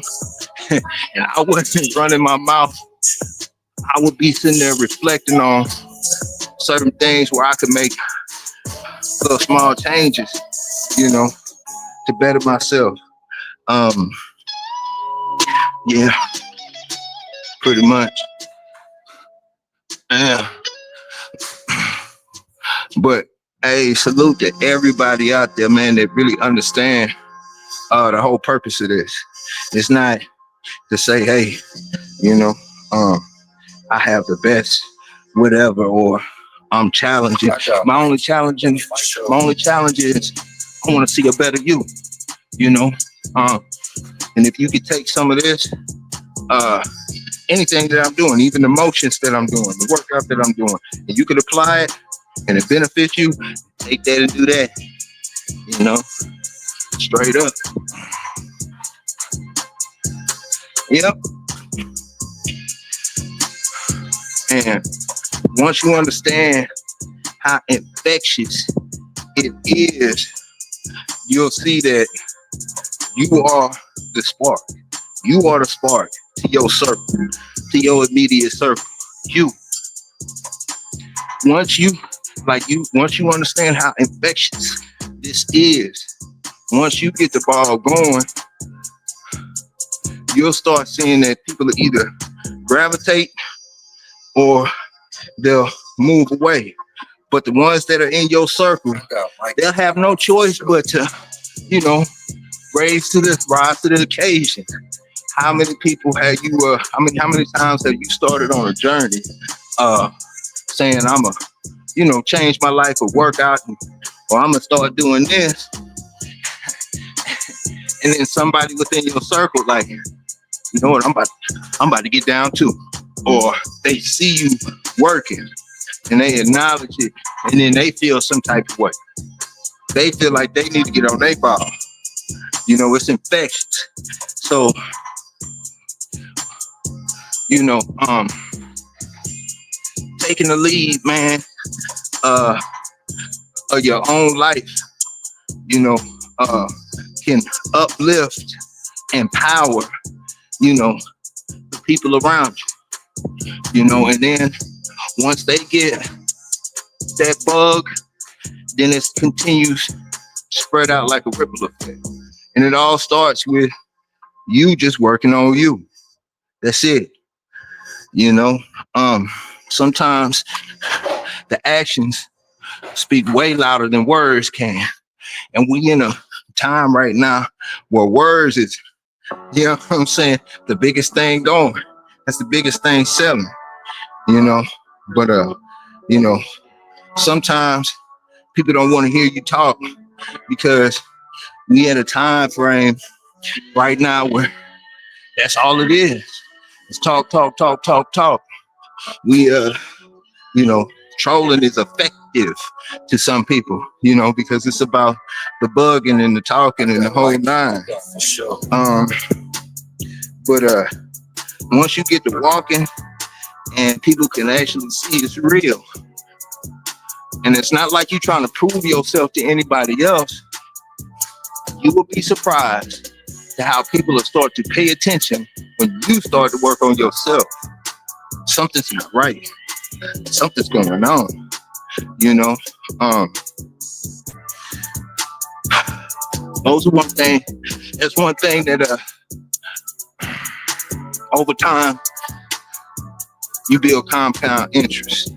and I wasn't running my mouth, I would be sitting there reflecting on certain things where I could make little small changes, you know, to better myself. Yeah, pretty much. Yeah. But hey, salute to everybody out there, man, that really understand the whole purpose of this. It's not to say, hey, you know, I have the best whatever, or I'm challenging. My only challenge is I want to see a better you, you know. And if you could take some of this, anything that I'm doing, even the motions that I'm doing, the workout that I'm doing, and you could apply it and it benefits you, take that and do that, you know, straight up. Yep. And once you understand how infectious it is, you'll see that you are the spark. You are the spark to your circle, to your immediate circle. Once you understand how infectious this is, once you get the ball going, you'll start seeing that people will either gravitate or they'll move away. But the ones that are in your circle, they'll have no choice but to, you know, rise to the occasion. How many people have you, how many times have you started on a journey saying, I'm a, you know, change my life or work out, or I'm gonna start doing this. And then somebody within your circle, like, you know what, I'm about to get down too. Or they see you working and they acknowledge it, and then they feel some type of way. They feel like they need to get on their ball. You know, it's infectious. So, you know, taking the lead, man, of your own life, you know, can uplift, empower, you know, the people around you, and then once they get that bug, then it continues to spread out like a ripple effect. And it all starts with you just working on you. That's it. Sometimes the actions speak way louder than words can. And we in a time right now where words is, you know what I'm saying, the biggest thing going. That's the biggest thing selling, But sometimes people don't want to hear you talk because we in a time frame right now where that's all it is. It's talk. We trolling is effective to some people, because it's about the bugging and the talking and the whole nine. For sure. But once you get to walking and people can actually see it's real, and it's not like you trying to prove yourself to anybody else, you will be surprised to how people will start to pay attention when you start to work on yourself. Something's not right. Something's going on, those are one thing. That's one thing that over time you build compound interest.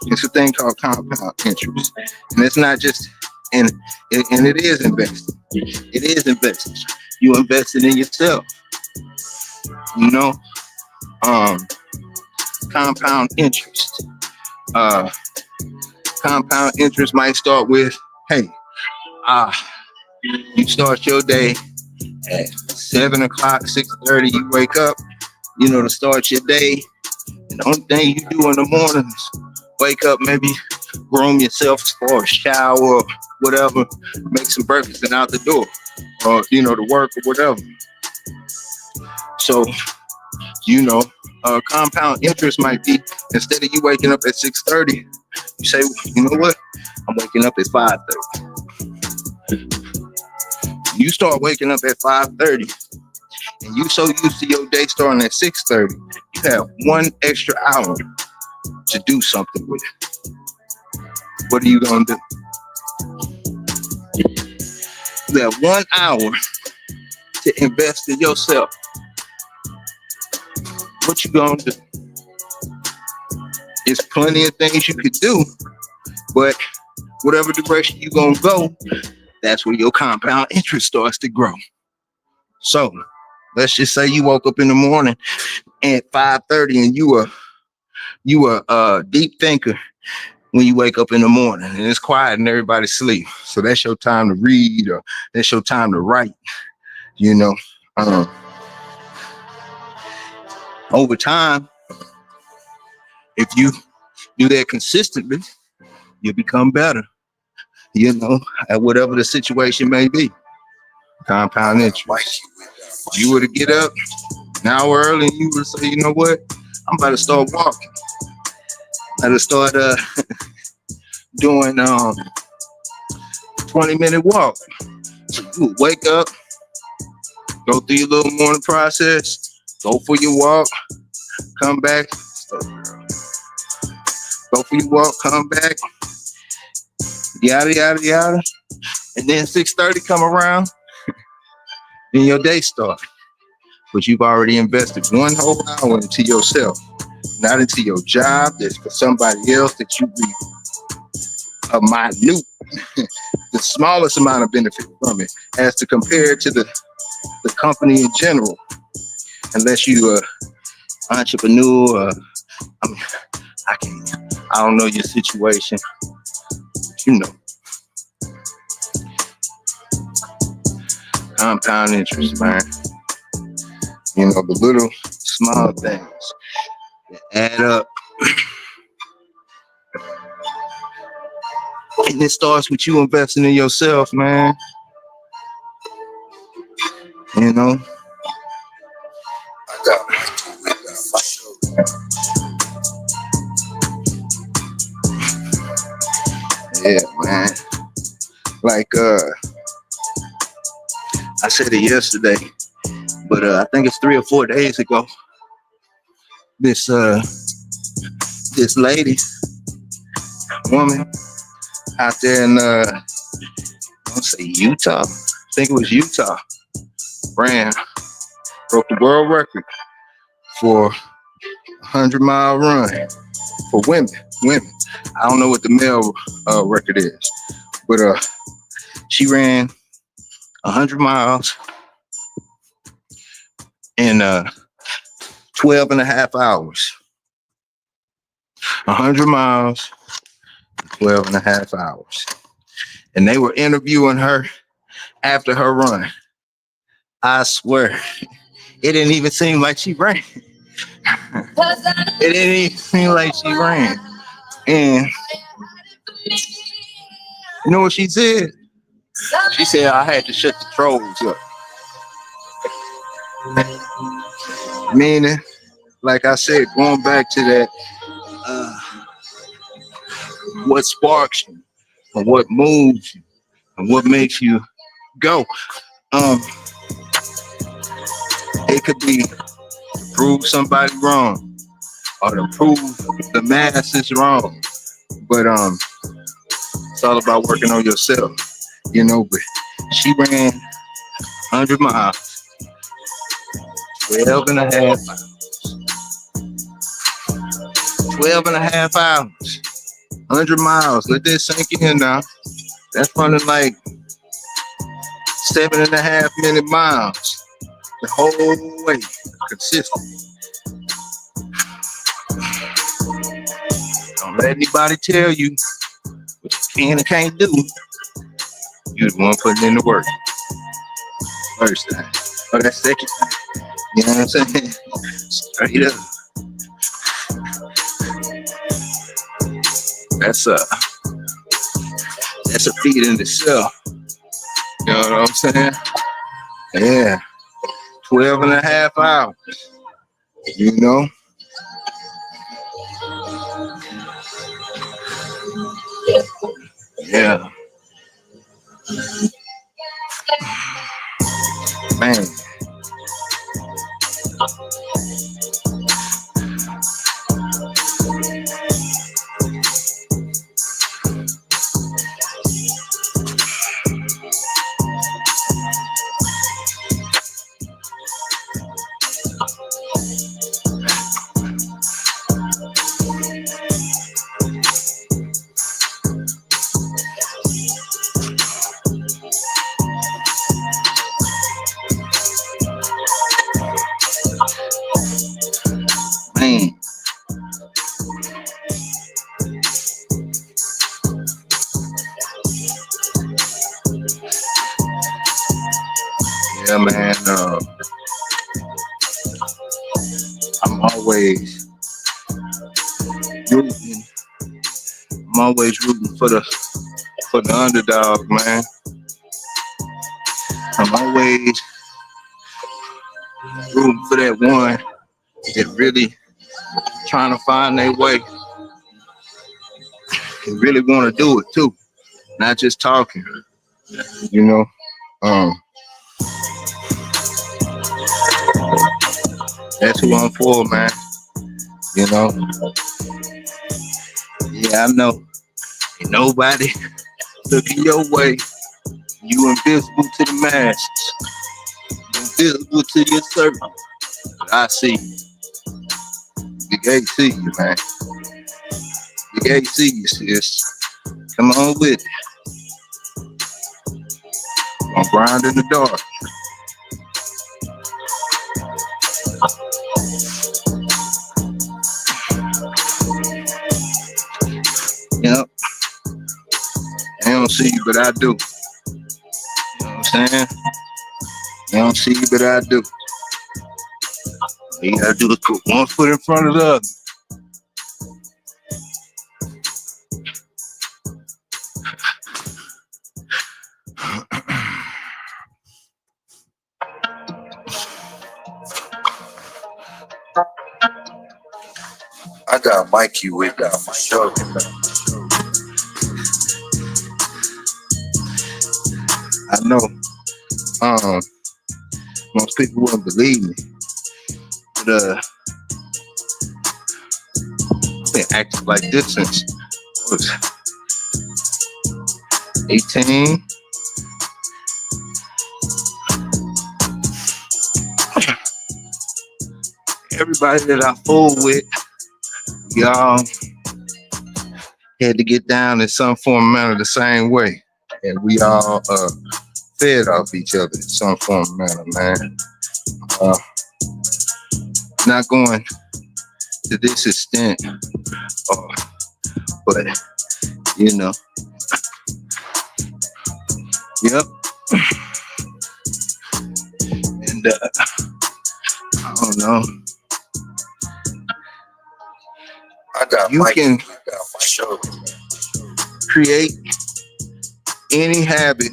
It's a thing called compound interest, and it's not just and it is invested. It is invested. You invested in yourself. Compound interest. Compound interest might start with, hey, you start your day at 7 o'clock, 6:30. You wake up, to start your day. And the only thing you do in the mornings, wake up, maybe groom yourself for a shower or whatever, make some breakfast and out the door, or to work or whatever. So, compound interest might be, instead of you waking up at 6:30, you say, you know what? I'm waking up at 5:30. You start waking up at 5:30, and you so used to your day starting at 6:30, you have 1 extra hour to do something with it. What are you gonna do? You have 1 hour to invest in yourself. What you gonna do? There's plenty of things you could do, but whatever direction you gonna go, that's where your compound interest starts to grow. So let's just say you woke up in the morning at 5:30 and you are a deep thinker when you wake up in the morning and it's quiet and everybody's asleep. So that's your time to read, or that's your time to write, over time, if you do that consistently, you become better, at whatever the situation may be. Compound interest. You were to get up an hour early and you would say, you know what? I'm about to start walking. I'm about to start doing 20-minute walk. So you would wake up, go through your little morning process, go for your walk, come back, go for your walk, come back, yada, yada, yada. And then 6:30 come around, then your day starts. But you've already invested 1 whole hour into yourself, not into your job that's for somebody else that you reap a minute, the smallest amount of benefit from it, as to compare to the company in general. Unless you entrepreneur, I don't know your situation, but compound interest, man. The little small things that add up. And it starts with you investing in yourself, man. I got for sure. Yeah, man. Like I said it yesterday, but I think it's 3 or 4 days ago. This lady, woman out there in I want to say Utah. I think it was Utah. Broke the world record for 100-mile run for women. I don't know what the male record is, but she ran 100 miles in 12 and a half hours. 100 miles, 12 and a half hours. And they were interviewing her after her run. I swear, it didn't even seem like she ran. It didn't even seem like she ran. And you know what she said? She said, I had to shut the trolls up. Meaning, like I said, going back to that, what sparks you and what moves you and what makes you go. It could be to prove somebody wrong or to prove the masses wrong. But it's all about working on yourself, you know. But she ran 100 miles, 12 and a half hours. 12 and a half hours, 100 miles. Let that sink in now. That's running like 7.5 minute miles the whole way, consistent. Don't let anybody tell you what you can and can't do. You're the one putting in the work. First time. Or that second time. You know what I'm saying? Straight up. That's a feat in itself. You know what I'm saying? Yeah. 12 and a half hours. You know? Yeah. Man. Yeah, man. I'm always rooting. I'm always rooting for the underdog, man. I'm always rooting for that one that really trying to find their way. They really want to do it too, not just talking. You know. That's who I'm for, man. You know? Yeah, I know. Ain't nobody looking your way. You invisible to the masses. Invisible to your circle. But I see you. Big A see you, man. Big A see you, sis. Come on with it. I'm grind in the dark. Yep. They don't see you, but I do. You know what I'm saying? They don't see you, but I do. All you gotta do is put one foot in front of the other. I got Mikey with that. know most people wouldn't believe me, but I've been acting like this since I was 18. Everybody that I fool with, y'all had to get down in some form or manner the same way. And we all fed off each other in some form or manner, man. Not going to this extent, but you know, yep. And I don't know. I got You Mike. can I got my show. create any habit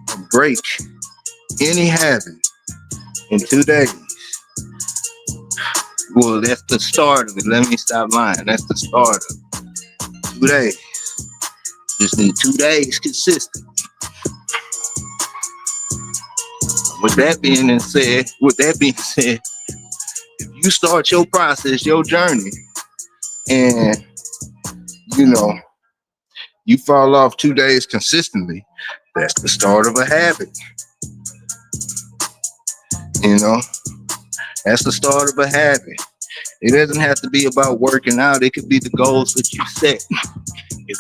or break any habit in 2 days. Well, that's the start of it. Let me stop lying. That's the start of it. 2 days. Just need 2 days consistent. With that being said, if you start your process, your journey, and you know, you fall off 2 days consistently, that's the start of a habit. You know, that's the start of a habit. It doesn't have to be about working out. It could be the goals that you set. If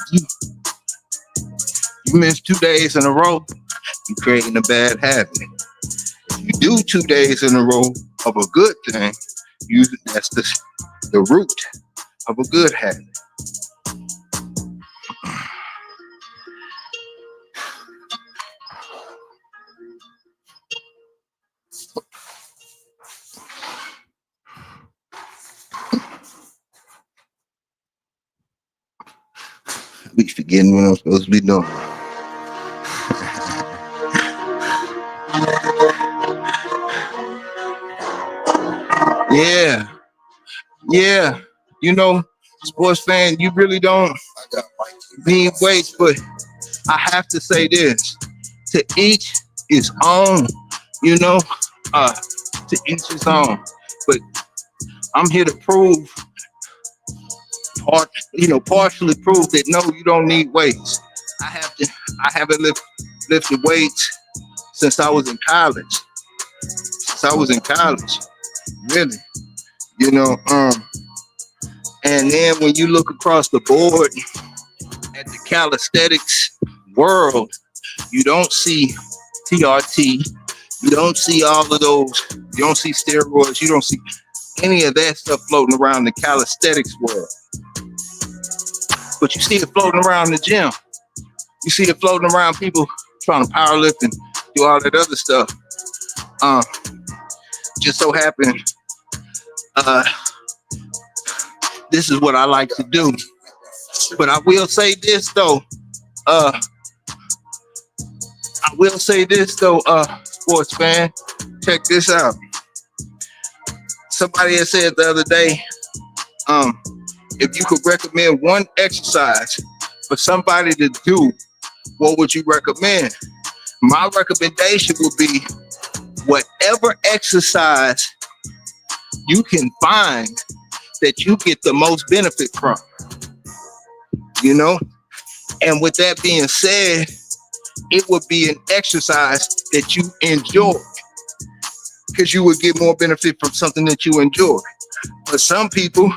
you miss 2 days in a row, you're creating a bad habit. If you do 2 days in a row of a good thing, that's the root of a good habit. I be forgetting what I'm supposed to be doing. Yeah. You know, sports fan, you really don't I got Mike. need weights, but I have to say this: to each his own. You know, to each his own. But I'm here to prove, partially prove that no, you don't need weights. I haven't lifted weights since I was in college. Really. You know, and then when you look across the board at the calisthenics world, you don't see TRT, you don't see all of those, you don't see steroids, you don't see any of that stuff floating around the calisthenics world. But you see it floating around the gym. You see it floating around people trying to power lift and do all that other stuff. Just so happened, this is what I like to do. But I will say this though, sports fan, check this out. Somebody had said the other day, if you could recommend one exercise for somebody to do, what would you recommend? My recommendation would be whatever exercise you can find that you get the most benefit from, you know? And with that being said, it would be an exercise that you enjoy, because you would get more benefit from something that you enjoy. For some people,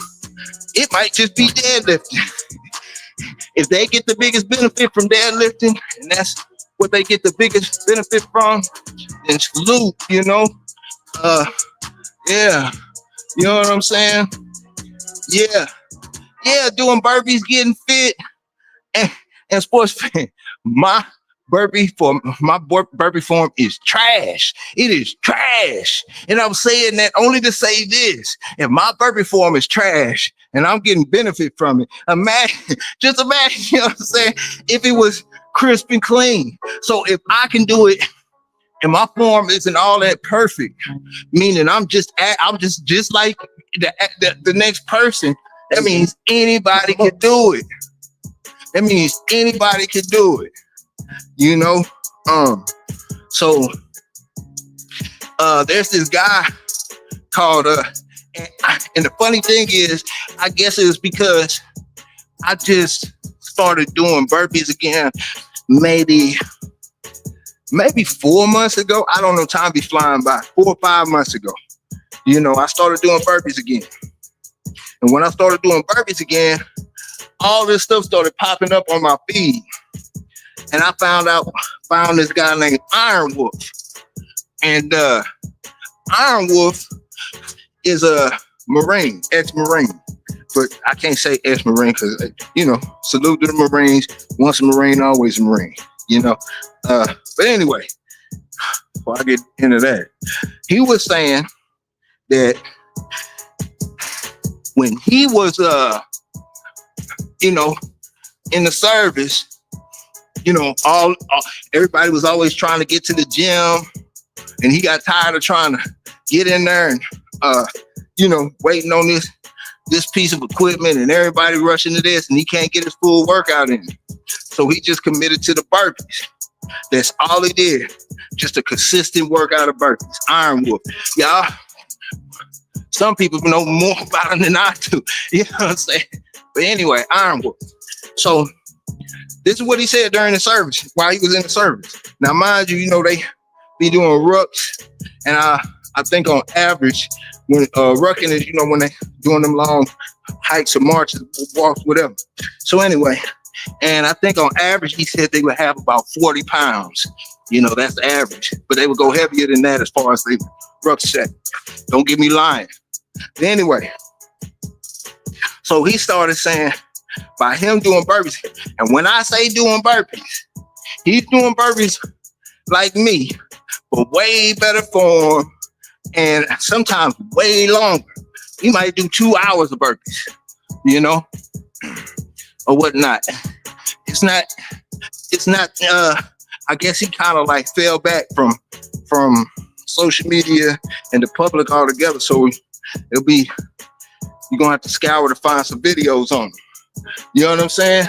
it might just be deadlifting. If they get the biggest benefit from deadlifting, and that's what they get the biggest benefit from, then salute, you know? Yeah, you know what I'm saying? Yeah, doing burpees, getting fit, and sports fan. My burpee form is trash. It is trash. And I'm saying that only to say this: if my burpee form is trash and I'm getting benefit from it, just imagine, you know what I'm saying, if it was crisp and clean. So if I can do it and my form isn't all that perfect, meaning I'm just like the next person, that means anybody can do it. You know, So there's this guy called and the funny thing is, I guess it was because I just started doing burpees again maybe 4 months ago. I don't know, time be flying by. 4 or 5 months ago, you know, I started doing burpees again. And when I started doing burpees again, all this stuff started popping up on my feed. And I found this guy named Iron Wolf. And Iron Wolf is a Marine, ex-Marine. But I can't say ex-Marine because, you know, salute to the Marines. Once a Marine, always a Marine, you know. But anyway, before I get into that, he was saying that when he was, you know, in the service, you know, everybody was always trying to get to the gym, and he got tired of trying to get in there and, you know, waiting on this piece of equipment, and everybody rushing to this, and he can't get his full workout in. So he just committed to the burpees. That's all he did. Just a consistent workout of burpees. Iron Wolf. Y'all, some people know more about him than I do. You know what I'm saying? But anyway, Iron Wolf. So this is what he said during the service, while he was in the service. Now, mind you, you know, they be doing rucks, and I think on average, when rucking is, you know, when they doing them long hikes or marches, walks, whatever. So anyway, and I think on average, he said they would have about 40 pounds. You know, that's the average, but they would go heavier than that as far as the ruck set. Don't get me lying. But anyway, so he started saying by him doing burpees, and when I say doing burpees, he's doing burpees like me, but way better form, and sometimes way longer. He might do 2 hours of burpees, you know, or whatnot. It's not, I guess he kind of like fell back from social media and the public altogether. So it'll be, you're gonna have to scour to find some videos on him. You know what I'm saying?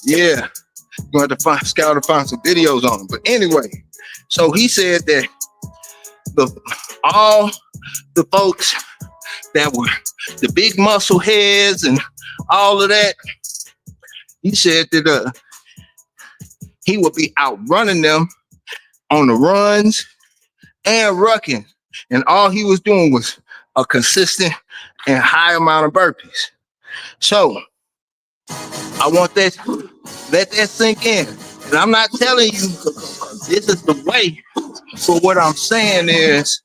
Yeah, you're gonna have to scour to find some videos on him. But anyway, so he said that all the folks that were the big muscle heads and all of that, he said that he would be outrunning them on the runs and rucking, and all he was doing was a consistent and high amount of burpees. So I want that, let that sink in. And I'm not telling you this is the way. So what I'm saying is,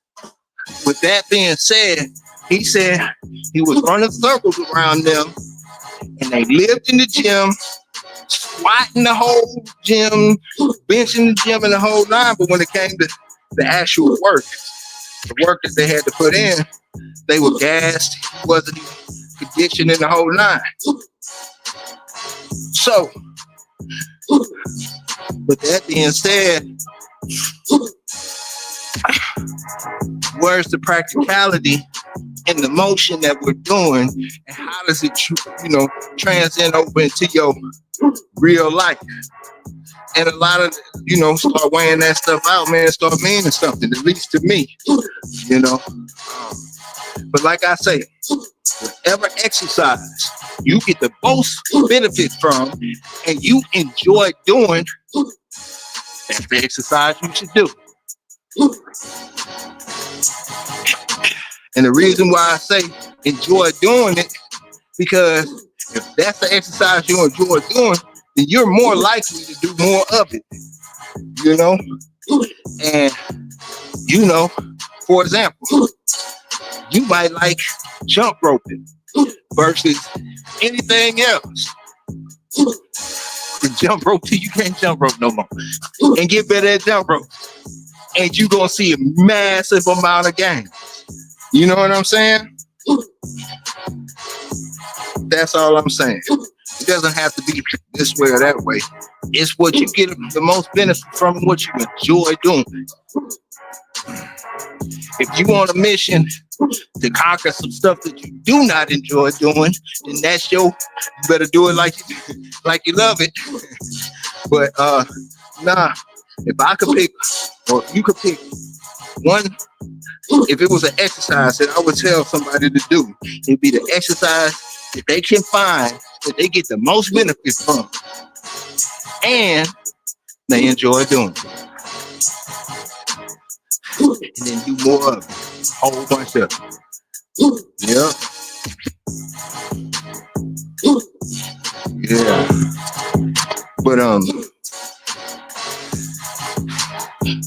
with that being said, he said he was running circles around them, and they lived in the gym, squatting the whole gym, benching the gym and the whole nine. But when it came to the actual work, the work that they had to put in, they were gassed, wasn't conditioned in the whole nine. So, with that being said, where's the practicality in the motion that we're doing, and how does it, you know, transcend over into your real life? And a lot of, you know, start weighing that stuff out, man, start meaning something, at least to me, you know. But like I say, whatever exercise you get the most benefit from and you enjoy doing, that's the exercise you should do. And the reason why I say enjoy doing it, because if that's the exercise you enjoy doing, then you're more likely to do more of it, you know? And, you know, for example, you might like jump roping versus anything else. The jump rope till you can't jump rope no more. And get better at jump rope. And you're going to see a massive amount of gains. You know what I'm saying? That's all I'm saying. It doesn't have to be this way or that way. It's what you get the most benefit from, what you enjoy doing. If you want a mission to conquer some stuff that you do not enjoy doing, then that's you better do it like you love it. But nah, If I could pick, or if you could pick one, if it was an exercise that I would tell somebody to do, it'd be the exercise that they can find that they get the most benefit from, and they enjoy doing it. And then do more of it. Whole bunch of it. Yep. Yeah. But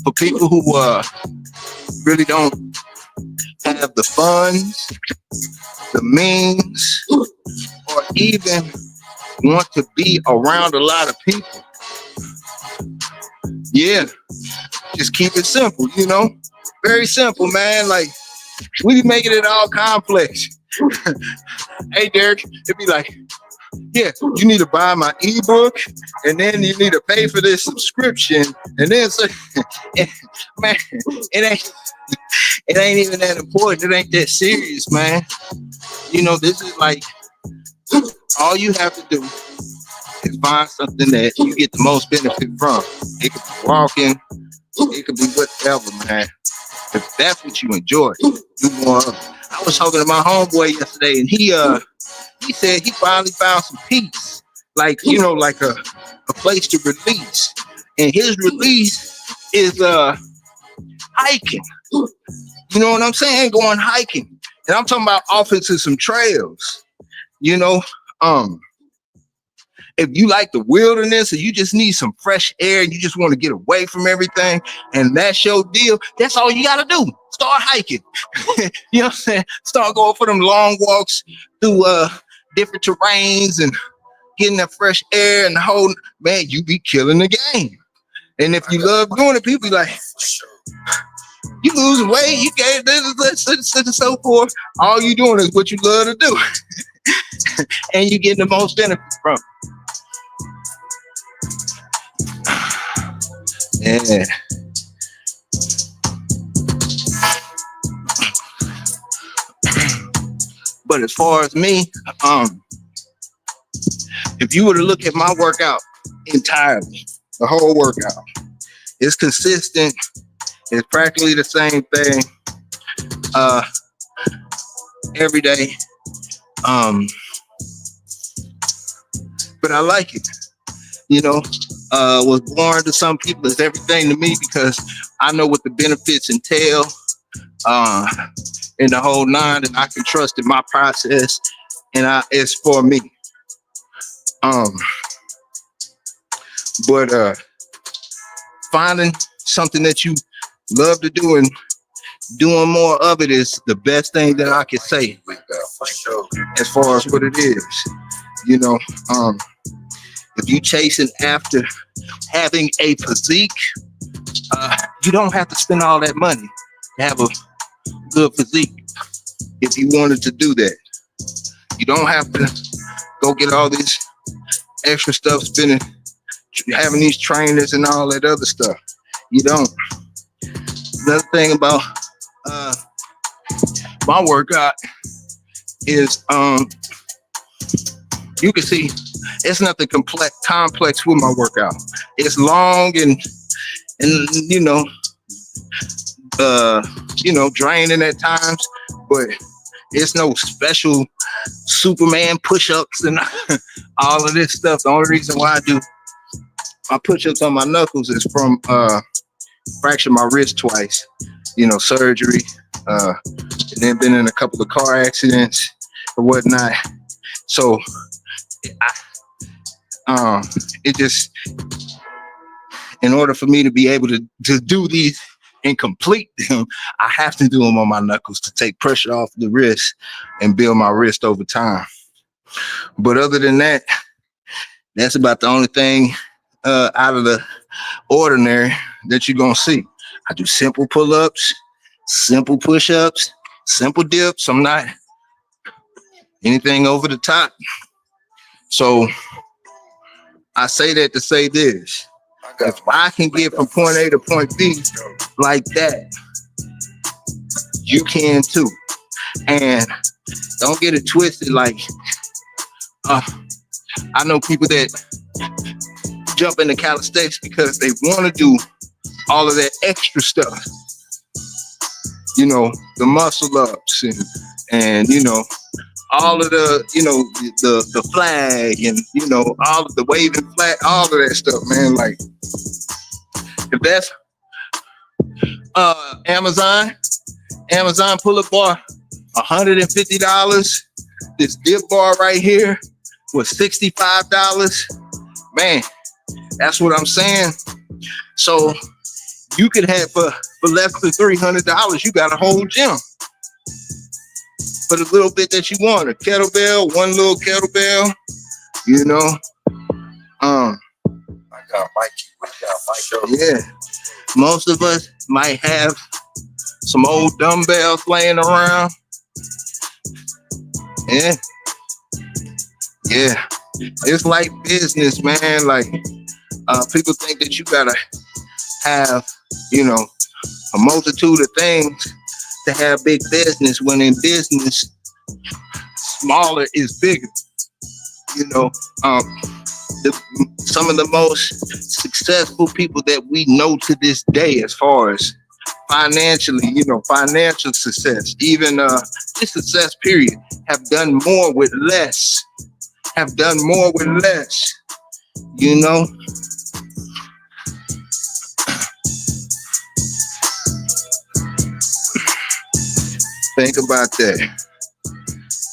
for people who really don't have the funds, the means, or even want to be around a lot of people, yeah, just keep it simple, you know? Very simple, man. Like, we be making it all complex. Hey, Derek, it'd be like, yeah, you need to buy my ebook, and then you need to pay for this subscription, and then so, man, it ain't even that important. It ain't that serious, man. You know, this is like, all you have to do is find something that you get the most benefit from. It could be walking, it could be whatever, man. If that's what you enjoy, do more of it. I was talking to my homeboy yesterday, and he said he finally found some peace, like, you know, like a place to release. And his release is hiking. You know what I'm saying? Going hiking. And I'm talking about off into some trails. You know, if you like the wilderness or you just need some fresh air and you just want to get away from everything, and that's your deal, that's all you gotta do. Start hiking. You know what I'm saying? Start going for them long walks through different terrains and getting that fresh air and the whole, man, you be killing the game. And if you love doing it, people be like, you losing weight, you gain this and so forth. All you doing is what you love to do. And you getting the most benefit from it. Yeah. But as far as me, if you were to look at my workout entirely, the whole workout, it's consistent. It's practically the same thing every day. But I like it. You know, was born to some people is everything to me, because I know what the benefits entail, and the whole nine, and I can trust in my process, and it's for me. But finding something that you love to do and doing more of it is the best thing that I can say, as far as what it is. You know, if you chasing after having a physique, you don't have to spend all that money to have a good physique. If you wanted to do that, you don't have to go get all this extra stuff, having these trainers and all that other stuff. You don't. Another thing about my workout is you can see it's nothing complex with my workout. It's long and draining at times, but it's no special Superman push-ups and all of this stuff. The only reason why I do my push-ups on my knuckles is from fractured my wrist twice, surgery, and then been in a couple of car accidents or whatnot. So it just, in order for me to be able to do these and complete them, I have to do them on my knuckles to take pressure off the wrist and build my wrist over time. But other than that, that's about the only thing out of the ordinary that you're gonna see. I do simple pull-ups, simple push-ups, simple dips. I'm not anything over the top. So I say that to say this: if I can get from point A to point B like that, you can too. And don't get it twisted. Like, I know people that jump into calisthenics because they want to do all of that extra stuff. You know, the muscle ups and you know, all of the, you know, the flag and, you know, all of the waving flag, all of that stuff, man. Like, if that's Amazon pull-up bar, $150. This dip bar right here was $65. Man, that's what I'm saying. So you could have for less than $300, you got a whole gym. For the little bit that you want, a kettlebell, one little kettlebell, you know. I got Mikey with that show. Yeah. Most of us might have some old dumbbells laying around. Yeah. Yeah. It's like business, man. Like people think that you gotta have, you know, a multitude of things to have big business, when in business, smaller is bigger. You know, some of the most successful people that we know to this day, as far as financially, you know, financial success, even this success period, have done more with less. You know. Think about that.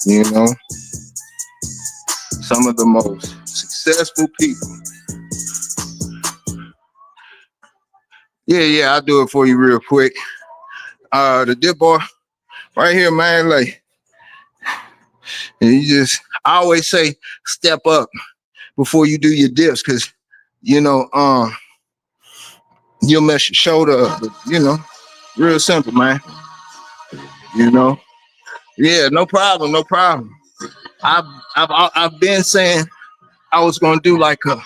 You know, some of the most successful people. Yeah, I'll do it for you real quick. The dip bar right here, man. Like, I always say, step up before you do your dips, because you know, you'll mess your shoulder up. But, you know, real simple, man. You know, yeah, no problem. I've been saying I was gonna do like a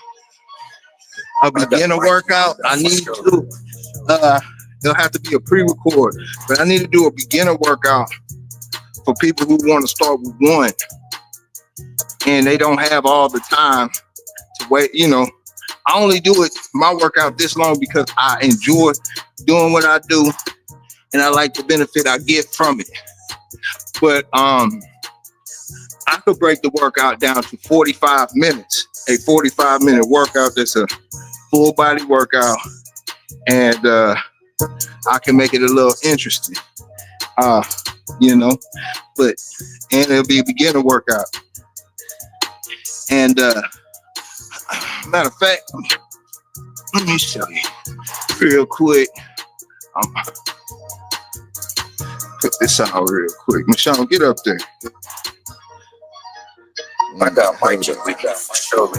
beginner workout. I need to. There'll have to be a pre-record, but I need to do a beginner workout for people who want to start with one, and they don't have all the time to wait. You know, I only do my workout this long because I enjoy doing what I do, and I like the benefit I get from it. But I could break the workout down to 45 minutes, a 45-minute workout that's a full body workout, and I can make it a little interesting, you know, and it'll be a beginner workout. And matter of fact, let me show you real quick. Put this out real quick. Michelle, get up there. I got Mikey with that show.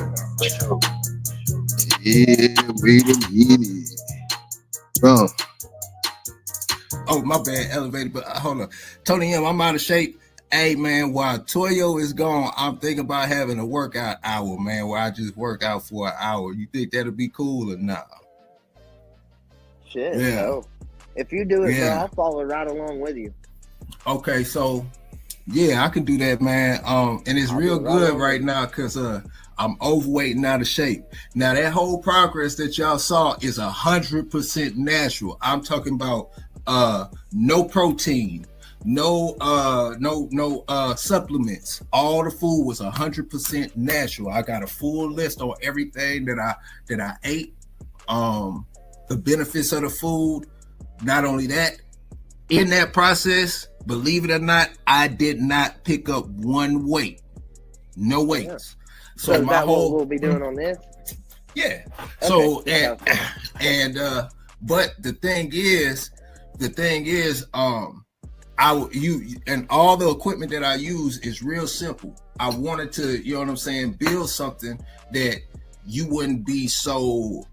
Yeah, wait a minute. Bro. Oh, my bad, elevated, but hold on. Tony M, I'm out of shape. Hey, man, while Toyo is gone, I'm thinking about having a workout hour, man, where I just work out for an hour. You think that'll be cool or not? Shit, yeah. No. If you do it, yeah. bro, I'll follow right along with you. Okay, so yeah, I can do that, man. And it's real good right now because I'm overweight and out of shape. Now that whole progress that y'all saw is 100% natural. I'm talking about no protein, no supplements. All the food was 100% natural. I got a full list on everything that I ate, the benefits of the food. Not only that, in that process, believe it or not, I did not pick up one weight. No weights. Yeah. So my whole what we'll be doing on this? Yeah. Okay. So but the thing is, and all the equipment that I use is real simple. I wanted to, you know what I'm saying, build something that you wouldn't be so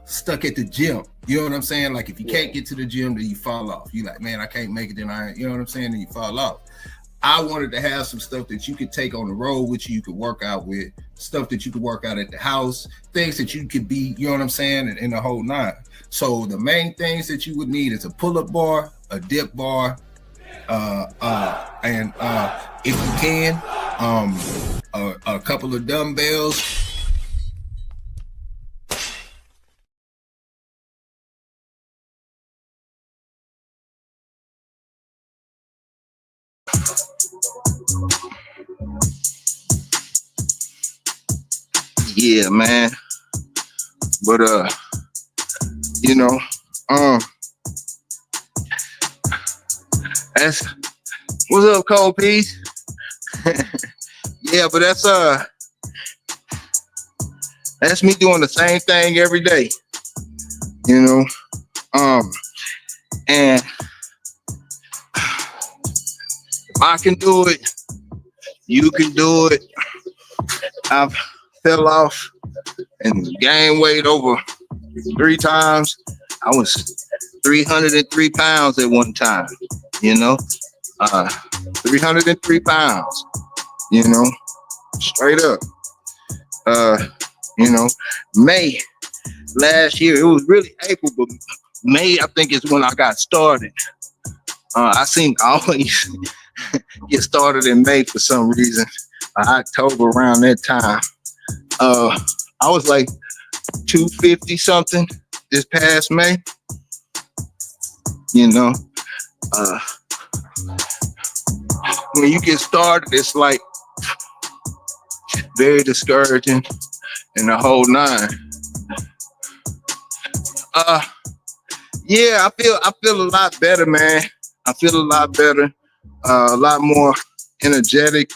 stuck at the gym. You know what I'm saying? Like if you can't get to the gym, then you fall off. You like, man, I can't make it, then you know what I'm saying? Then you fall off. I wanted to have some stuff that you could take on the road, which you could work out with, stuff that you could work out at the house, things that you could be, you know what I'm saying, in the whole nine. So the main things that you would need is a pull-up bar, a dip bar, and if you can, a couple of dumbbells, Yeah, man. But you know, that's what's up, Cold Piece. Yeah, but that's me doing the same thing every day. You know, and if I can do it, you can do it. I've fell off and gained weight over 3 times. I was 303 pounds at one time, you know, 303 pounds, you know, straight up. You know, May last year, it was really April, but May, I think, is when I got started. I seem to always get started in May for some reason. October, around that time. I was like 250 something this past May. You know, when you get started, it's like very discouraging and the whole 9. Yeah, I feel a lot better, man. I feel a lot better, a lot more energetic.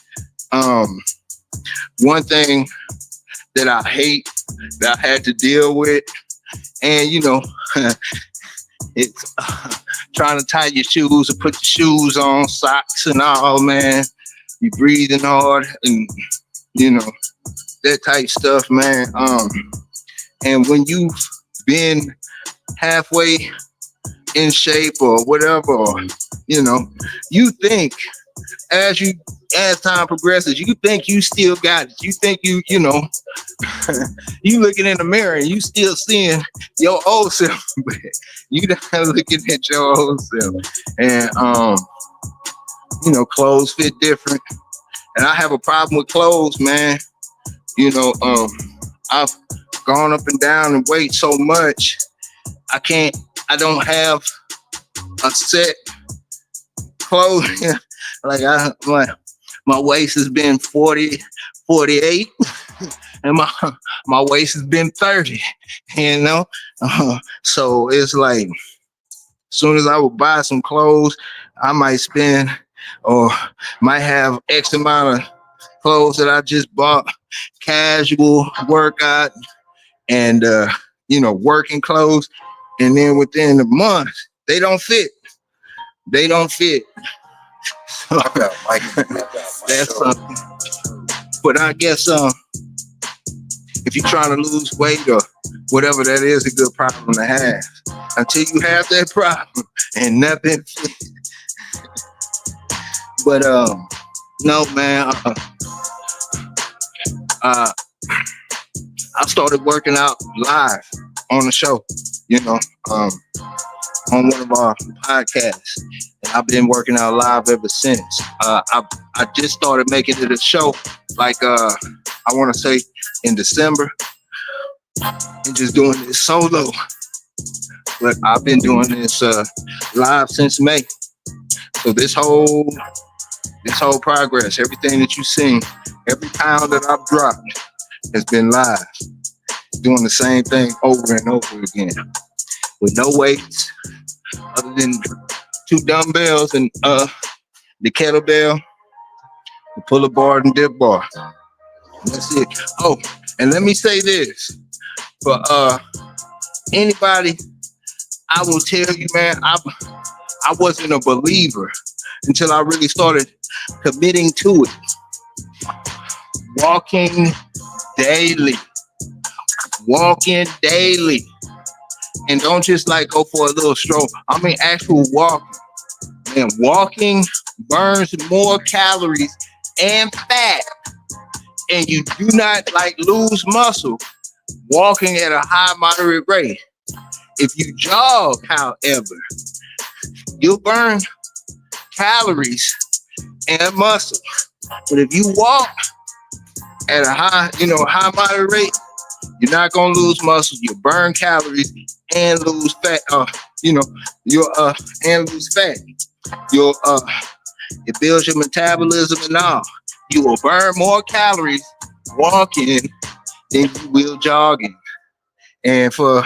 One thing that I hate that I had to deal with, and you know, it's trying to tie your shoes or put your shoes on, socks and all, man. You breathing hard and you know, that type stuff, man. And when you've been halfway in shape or whatever, or, you know, you think as time progresses, you think you still got it. You think you know, you looking in the mirror and you still seeing your old self, but you not looking at your old self. And you know, clothes fit different. And I have a problem with clothes, man. You know, I've gone up and down in weight so much, I don't have a set clothing. Like my waist has been 40, 48, and my waist has been 30, you know? So it's like, as soon as I would buy some clothes, I might spend or might have X amount of clothes that I just bought, casual, workout, and, you know, working clothes. And then within a month, they don't fit. They don't fit. So, that's something. But I guess if you're trying to lose weight or whatever, that is a good problem to have. Until you have that problem and nothing fits. But no, man. I started working out live on the show, you know, on one of our podcasts. And I've been working out live ever since. I just started making it a show, like I want to say in December, and just doing this solo. But I've been doing this live since May. So this whole progress, everything that you've seen, every pound that I've dropped has been live, doing the same thing over and over again with no weights other than 2 dumbbells and the kettlebell, the pull-up bar and dip bar. That's it. Oh, and let me say this for anybody, I will tell you, man, I wasn't a believer until I really started committing to it. Walking daily. And don't just like go for a little stroll. I mean, actual walking. Man, walking burns more calories and fat. And you do not like lose muscle walking at a high moderate rate. If you jog, however, you'll burn calories and muscle. But if you walk at a high moderate rate, you're not gonna lose muscle. You burn calories and lose fat. And lose fat. You'll It builds your metabolism and all. You will burn more calories walking than you will jogging. And for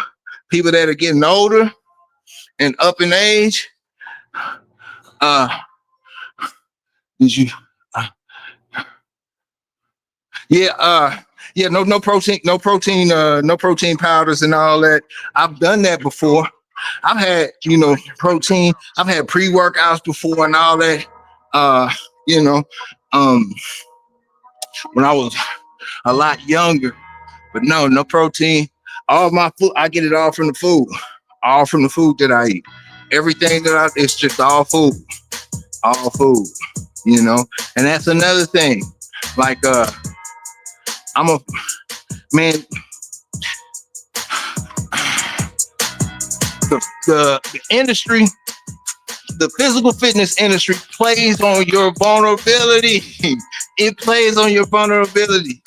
people that are getting older and up in age, did you? No protein powders and all that. I've done that before. I've had, protein. I've had pre-workouts before and all that. When I was a lot younger, but no protein. All my food, I get it all from the food. All from the food that I eat. Everything that it's just all food. All food, and that's another thing. Like, I'm a man. The industry, the physical fitness industry plays on your vulnerability. It plays on your vulnerability.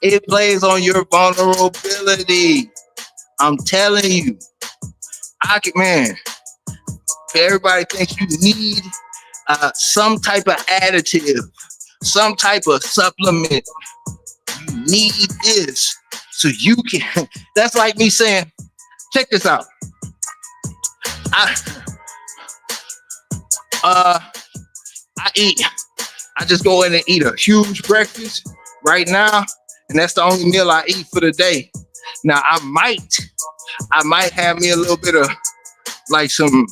It plays on your vulnerability. I'm telling you, everybody thinks you need some type of additive, some type of supplement. You need this so you can. That's like me saying, check this out. I just go in and eat a huge breakfast right now, and that's the only meal I eat for the day. Now I might have me a little bit of like some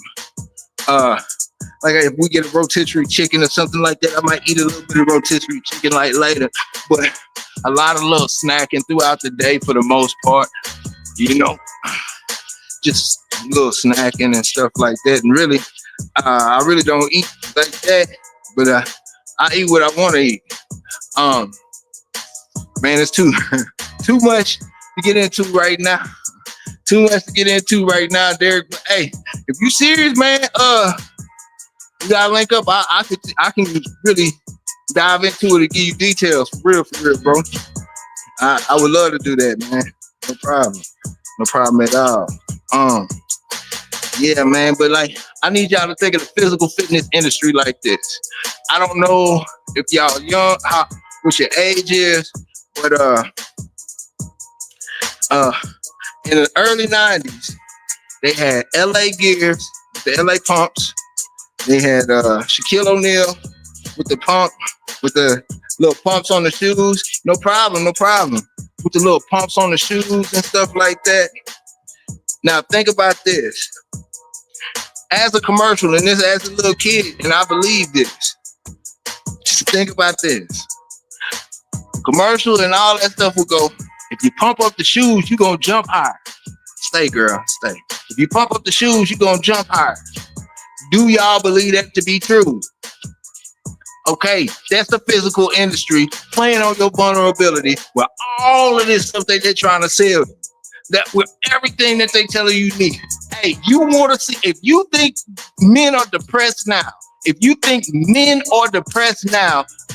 like if we get a rotisserie chicken or something like that, I might eat a little bit of rotisserie chicken like later. But a lot of little snacking throughout the day for the most part, just little snacking and stuff like that. And really, I really don't eat like that, but I eat what I want to eat. Man, it's too much to get into right now. Too much to get into right now, Derek. But hey, if you serious, man, you gotta link up. I can really dive into it and give you details for real, bro. I would love to do that, man. No problem at all. Yeah, man. But like, I need y'all to think of the physical fitness industry like this. I don't know if y'all young, what your age is, but in the early 90s, they had LA Gears, the LA Pumps. They had Shaquille O'Neal with the pump, with the little pumps on the shoes. No problem. With the little pumps on the shoes and stuff like that. Now think about this. As a commercial, and this as a little kid, and I believe this. Just think about this. Commercial and all that stuff will go, if you pump up the shoes, you're gonna jump higher. Stay, girl, stay. If you pump up the shoes, you're gonna jump higher. Do y'all believe that to be true? Okay, that's the physical industry playing on your vulnerability with all of this stuff that they're trying to sell you. That with everything that they tell you need. Hey, you want to see, if you think men are depressed now,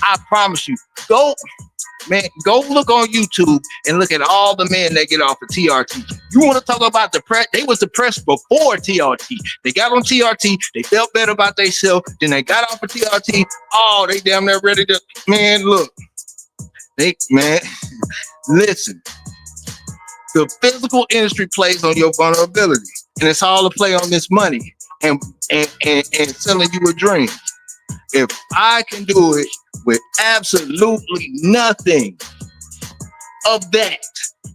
I promise you, go look on YouTube and look at all the men that get off of TRT. You want to talk about depressed? They was depressed before TRT. They got on TRT, they felt better about themselves, then they got off of TRT. Oh, they damn near ready to, man, look. Listen. The physical industry plays on your vulnerability, and it's all a play on this money and selling you a dream. If I can do it with absolutely nothing of that,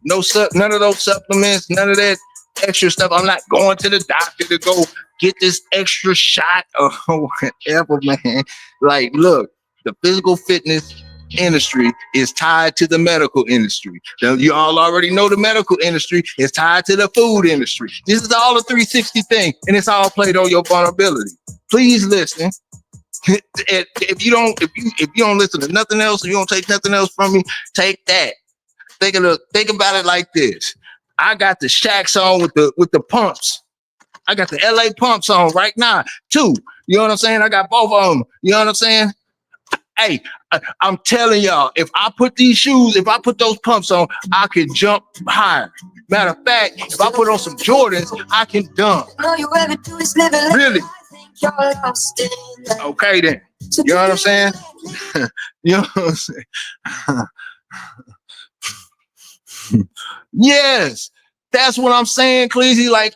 none of those supplements, none of that extra stuff. I'm not going to the doctor to go get this extra shot or whatever, man. Like, look, the physical fitness industry is tied to the medical industry. Now, you all already know the medical industry is tied to the food industry. This is all a 360 thing, and it's all played on your vulnerability. Please listen. If you don't listen to nothing else, and you don't take nothing else from me, take that. Think about it like this. I got the Shaqs on with the pumps. I got the LA Pumps on right now too. You know what I'm saying? I got both of them. You know what I'm saying? Hey, I'm telling y'all, if I put those pumps on, I can jump higher. Matter of fact, if I put on some Jordans, I can dunk. Really. you're lost in the Okay then. You know what I'm saying? You know what I'm saying? Yes. That's what I'm saying, Cleasy. Like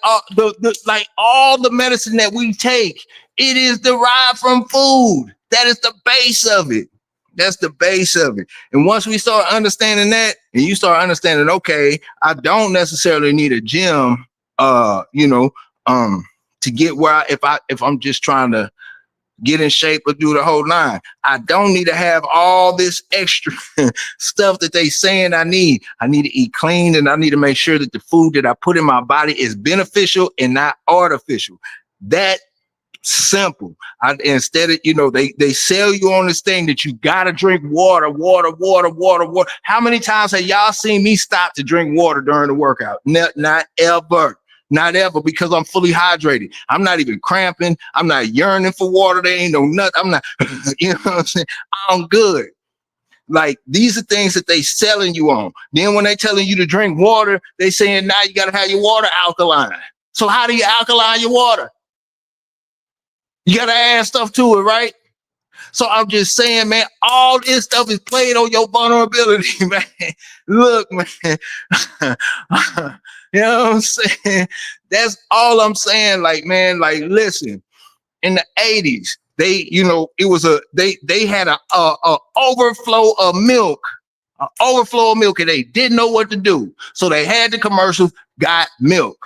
like all the medicine that we take, it is derived from food. That is the base of it. That's the base of it. And once we start understanding that, and you start understanding, okay, I don't necessarily need a gym, to get where if I'm just trying to get in shape or do the whole nine. I don't need to have all this extra stuff that they saying I need. I need to eat clean, and I need to make sure that the food that I put in my body is beneficial and not artificial. That simple. Instead of, they sell you on this thing that you gotta drink water. How many times have y'all seen me stop to drink water during the workout? Not ever. Not ever, because I'm fully hydrated. I'm not even cramping. I'm not yearning for water. There ain't no nut. I'm not, you know what I'm saying? I'm good. Like, these are things that they selling you on. Then when they telling you to drink water, they saying now you got to have your water alkaline. So how do you alkaline your water? You got to add stuff to it, right? So I'm just saying, man, all this stuff is played on your vulnerability, man. Look, man. You know what I'm saying? That's all I'm saying. Like, man, like, listen, in the 80s, they had a overflow of milk, and they didn't know what to do. So they had the commercial, got milk.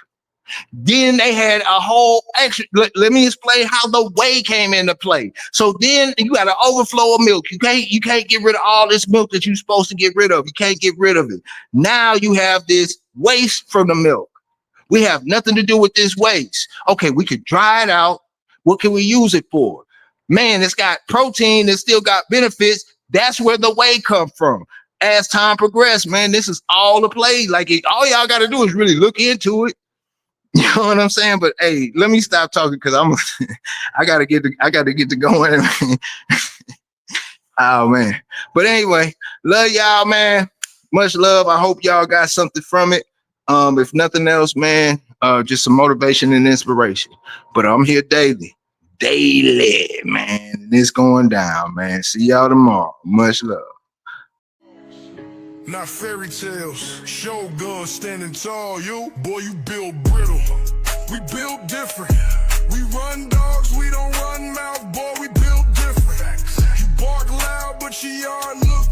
Then they had a whole extra. Let me explain how the whey came into play. So then you got an overflow of milk. You can't get rid of all this milk that you're supposed to get rid of. You can't get rid of it. Now you have this waste from the milk. We have nothing to do with this waste. Okay, we could dry it out. What can we use it for? Man, it's got protein. It's still got benefits. That's where the whey come from. As time progressed, man, this is all the play. Like, all y'all got to do is really look into it. You know what I'm saying? But hey, let me stop talking because I gotta get to going. Oh man. But anyway, love y'all, man. Much love. I hope y'all got something from it. If nothing else, man, just some motivation and inspiration. But I'm here daily, man. And it's going down, man. See y'all tomorrow. Much love. Not fairy tales, Shogun standing tall. You, boy, you build brittle. We build different. We run dogs, we don't run mouth. Boy, we build different. You bark loud, but your yard look